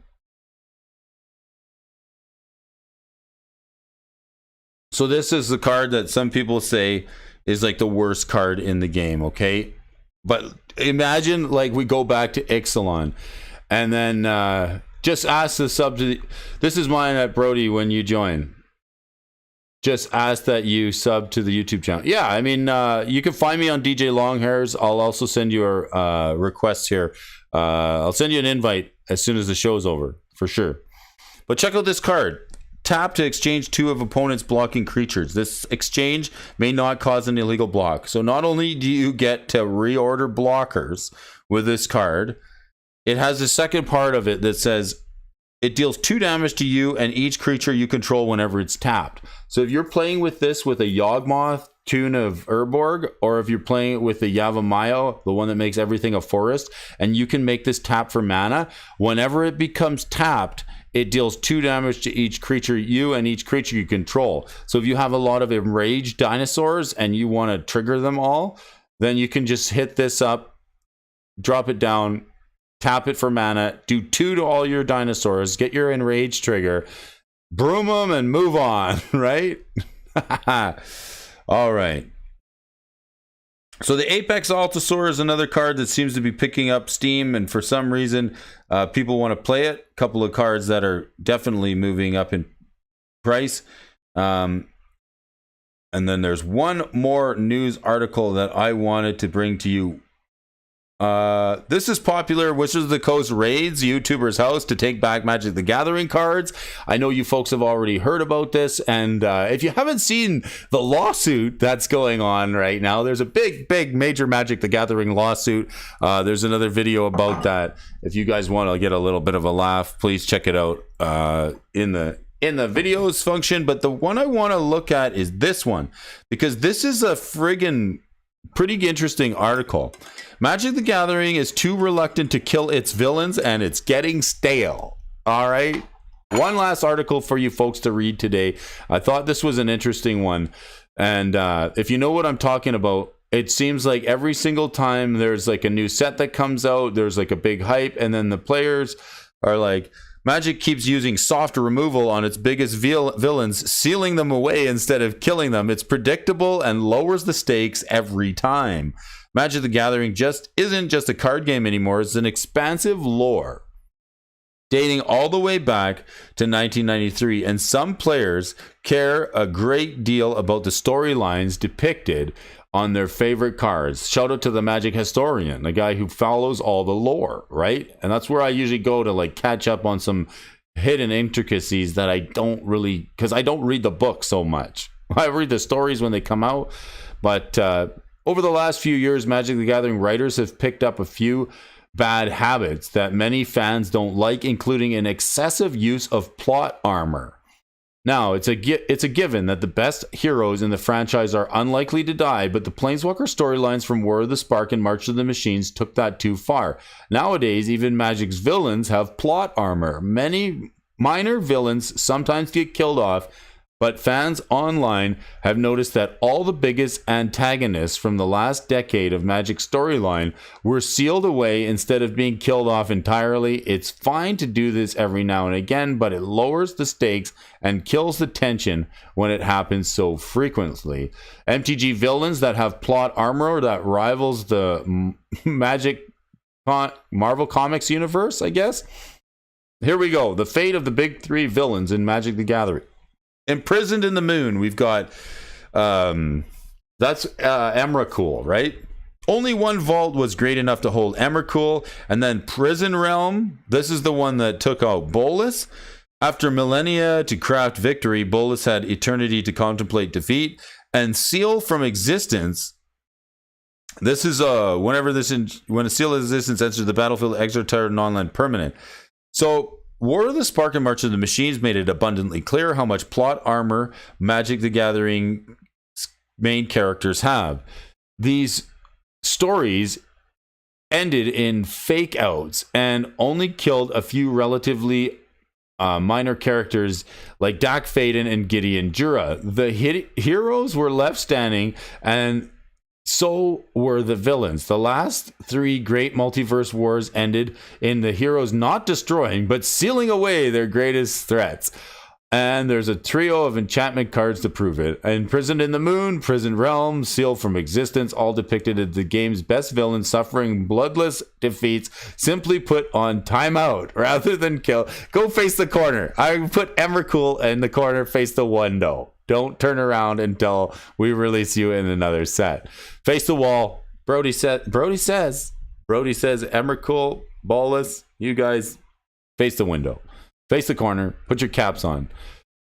So this is the card that some people say is like the worst card in the game, okay? But imagine like we go back to Ixalan and then just ask the sub to this is mine at Brody when you join. Just ask that you sub to the YouTube channel. Yeah, I mean, you can find me on DJ Longhairs. I'll also send you a request here. I'll send you an invite as soon as the show's over, for sure. But check out this card. Tap to exchange 2 of opponent's blocking creatures. This exchange may not cause an illegal block. So not only do you get to reorder blockers with this card, it has a second part of it that says it deals 2 damage to you and each creature you control whenever it's tapped. So if you're playing with this with a Yawgmoth, Tune of Urborg, or if you're playing it with the Yavimaya, the one that makes everything a forest, and you can make this tap for mana, whenever it becomes tapped, it deals 2 damage to each creature you and each creature you control. So if you have a lot of enraged dinosaurs and you want to trigger them all, then you can just hit this up, drop it down, tap it for mana, do 2 to all your dinosaurs, get your enraged trigger, broom them and move on, right? All right. So the Apex Allosaur is another card that seems to be picking up steam, and for some reason, people want to play it. A couple of cards that are definitely moving up in price. And then there's one more news article that I wanted to bring to you. This is popular Wizards of the Coast raids YouTuber's house to take back Magic the Gathering cards. I know you folks have already heard about this, and if you haven't seen the lawsuit that's going on right now, there's a big major Magic the Gathering lawsuit. There's another video about that. If you guys want to get a little bit of a laugh, please check it out in the videos function. But the one I want to look at is this one, because this is a friggin' pretty interesting article. Magic the Gathering is too reluctant to kill its villains, and it's getting stale. All right. One last article for you folks to read today. I thought this was an interesting one. And if you know what I'm talking about, it seems like every single time there's like a new set that comes out, there's like a big hype, and then the players are like, Magic keeps using soft removal on its biggest villains, sealing them away instead of killing them. It's predictable and lowers the stakes every time. Magic the Gathering just isn't just a card game anymore. It's an expansive lore dating all the way back to 1993, and some players care a great deal about the storylines depicted on their favorite cards. Shout out to the Magic historian, the guy who follows all the lore, right? And that's where I usually go to like catch up on some hidden intricacies that I don't really, because I don't read the book so much. I read the stories when they come out, but over the last few years, Magic the Gathering writers have picked up a few bad habits that many fans don't like, including an excessive use of plot armor. Now, it's a given that the best heroes in the franchise are unlikely to die, but the Planeswalker storylines from War of the Spark and March of the Machines took that too far. Nowadays, even Magic's villains have plot armor. Many minor villains sometimes get killed off, but fans online have noticed that all the biggest antagonists from the last decade of Magic storyline were sealed away instead of being killed off entirely. It's fine to do this every now and again, but it lowers the stakes and kills the tension when it happens so frequently. MTG villains that have plot armor that rivals the Magic Marvel Comics universe, I guess. Here we go. The fate of the big 3 villains in Magic the Gathering. Imprisoned in the Moon, we've got That's Emrakul, right? Only one vault was great enough to hold Emrakul, and then Prison Realm. This is the one that took out Bolus. After millennia to craft victory, Bolus had eternity to contemplate defeat. And Seal from Existence. This is when a Seal of Existence enters the battlefield, exiled non-land permanent. So War of the Spark and March of the Machines made it abundantly clear how much plot armor Magic the Gathering main characters have. These stories ended in fake outs and only killed a few relatively minor characters like Dak Faden and Gideon Jura. The heroes were left standing, and so were the villains. The last three great multiverse wars ended in the heroes not destroying, but sealing away their greatest threats. And there's a trio of enchantment cards to prove it. Imprisoned in the Moon, Prison Realm, Seal from Existence, all depicted as the game's best villains suffering bloodless defeats, simply put on timeout rather than kill. Go face the corner. I put Emrakul in the corner, face the window. Don't turn around until we release you in another set. Face the wall. Brody says Emrakul, Bolus, you guys face the window. Face the corner, put your caps on.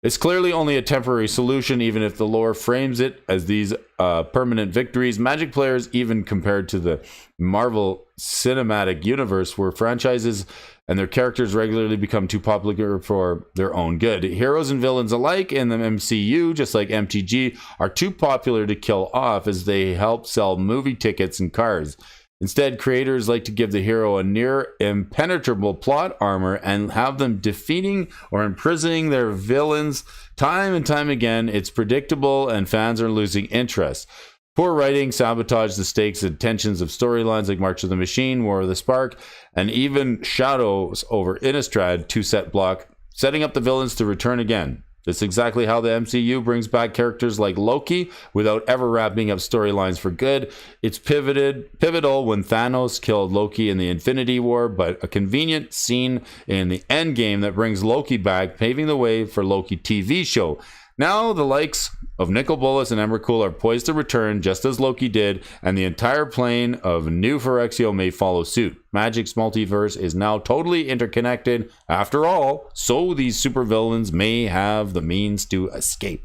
It's clearly only a temporary solution, even if the lore frames it as these permanent victories. Magic players, even compared to the Marvel Cinematic Universe, where franchises and their characters regularly become too popular for their own good. Heroes and villains alike in the MCU, just like MTG, are too popular to kill off as they help sell movie tickets and cars. Instead, creators like to give the hero a near impenetrable plot armor and have them defeating or imprisoning their villains time and time again. It's predictable and fans are losing interest. Poor writing sabotaged the stakes and tensions of storylines like March of the Machine, War of the Spark, and even Shadows over Innistrad 2-set block, setting up the villains to return again. That's exactly how the MCU brings back characters like Loki without ever wrapping up storylines for good. It's pivotal when Thanos killed Loki in the Infinity War, but a convenient scene in the Endgame that brings Loki back, paving the way for Loki TV show. Now the likes of Nicol Bolas and Emrakul are poised to return just as Loki did, and the entire plane of New Phyrexia may follow suit. Magic's multiverse is now totally interconnected. After all, so these supervillains may have the means to escape.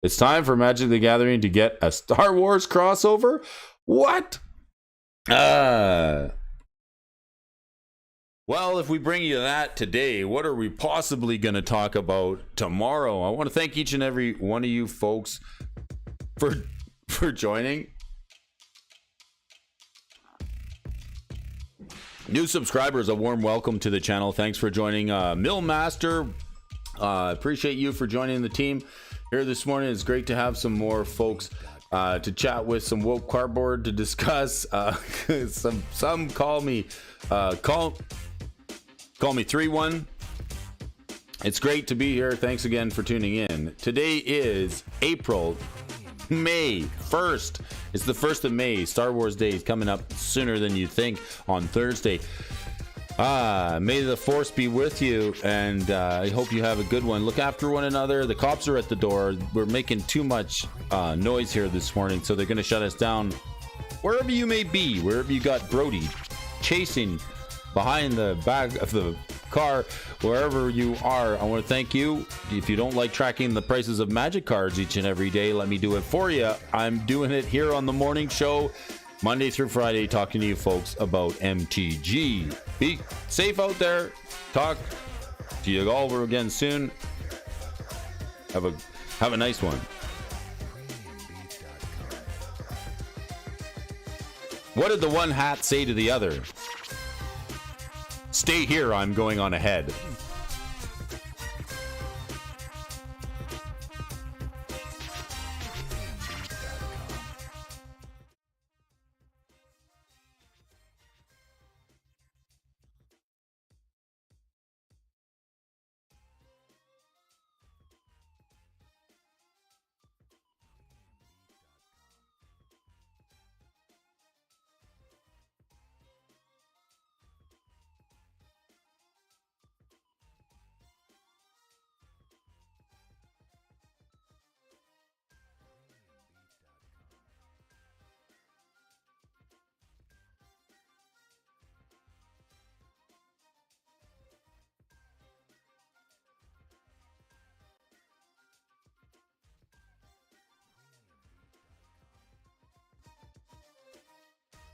It's time for Magic the Gathering to get a Star Wars crossover? What? Well, if we bring you that today, what are we possibly going to talk about tomorrow? I want to thank each and every one of you folks for joining. New subscribers, a warm welcome to the channel. Thanks for joining. Millmaster, appreciate you for joining the team here this morning. It's great to have some more folks to chat with, some woke cardboard to discuss. Some call me 3-1. It's great to be here. Thanks again for tuning in. Today is May 1st. It's the 1st of May. Star Wars Day is coming up sooner than you think on Thursday. May the force be with you, and I hope you have a good one. Look after one another. The cops are at the door. We're making too much noise here this morning, so they're going to shut us down. Wherever you may be, wherever you got Brody chasing behind the back of the car, wherever you are, I want to thank you. If you don't like tracking the prices of Magic cards each and every day, let me do it for you. I'm doing it here on the morning show, Monday through Friday, talking to you folks about MTG. Be safe out there. Talk to you all over again soon. Have a nice one. What did the one hat say to the other? Stay here, I'm going on ahead.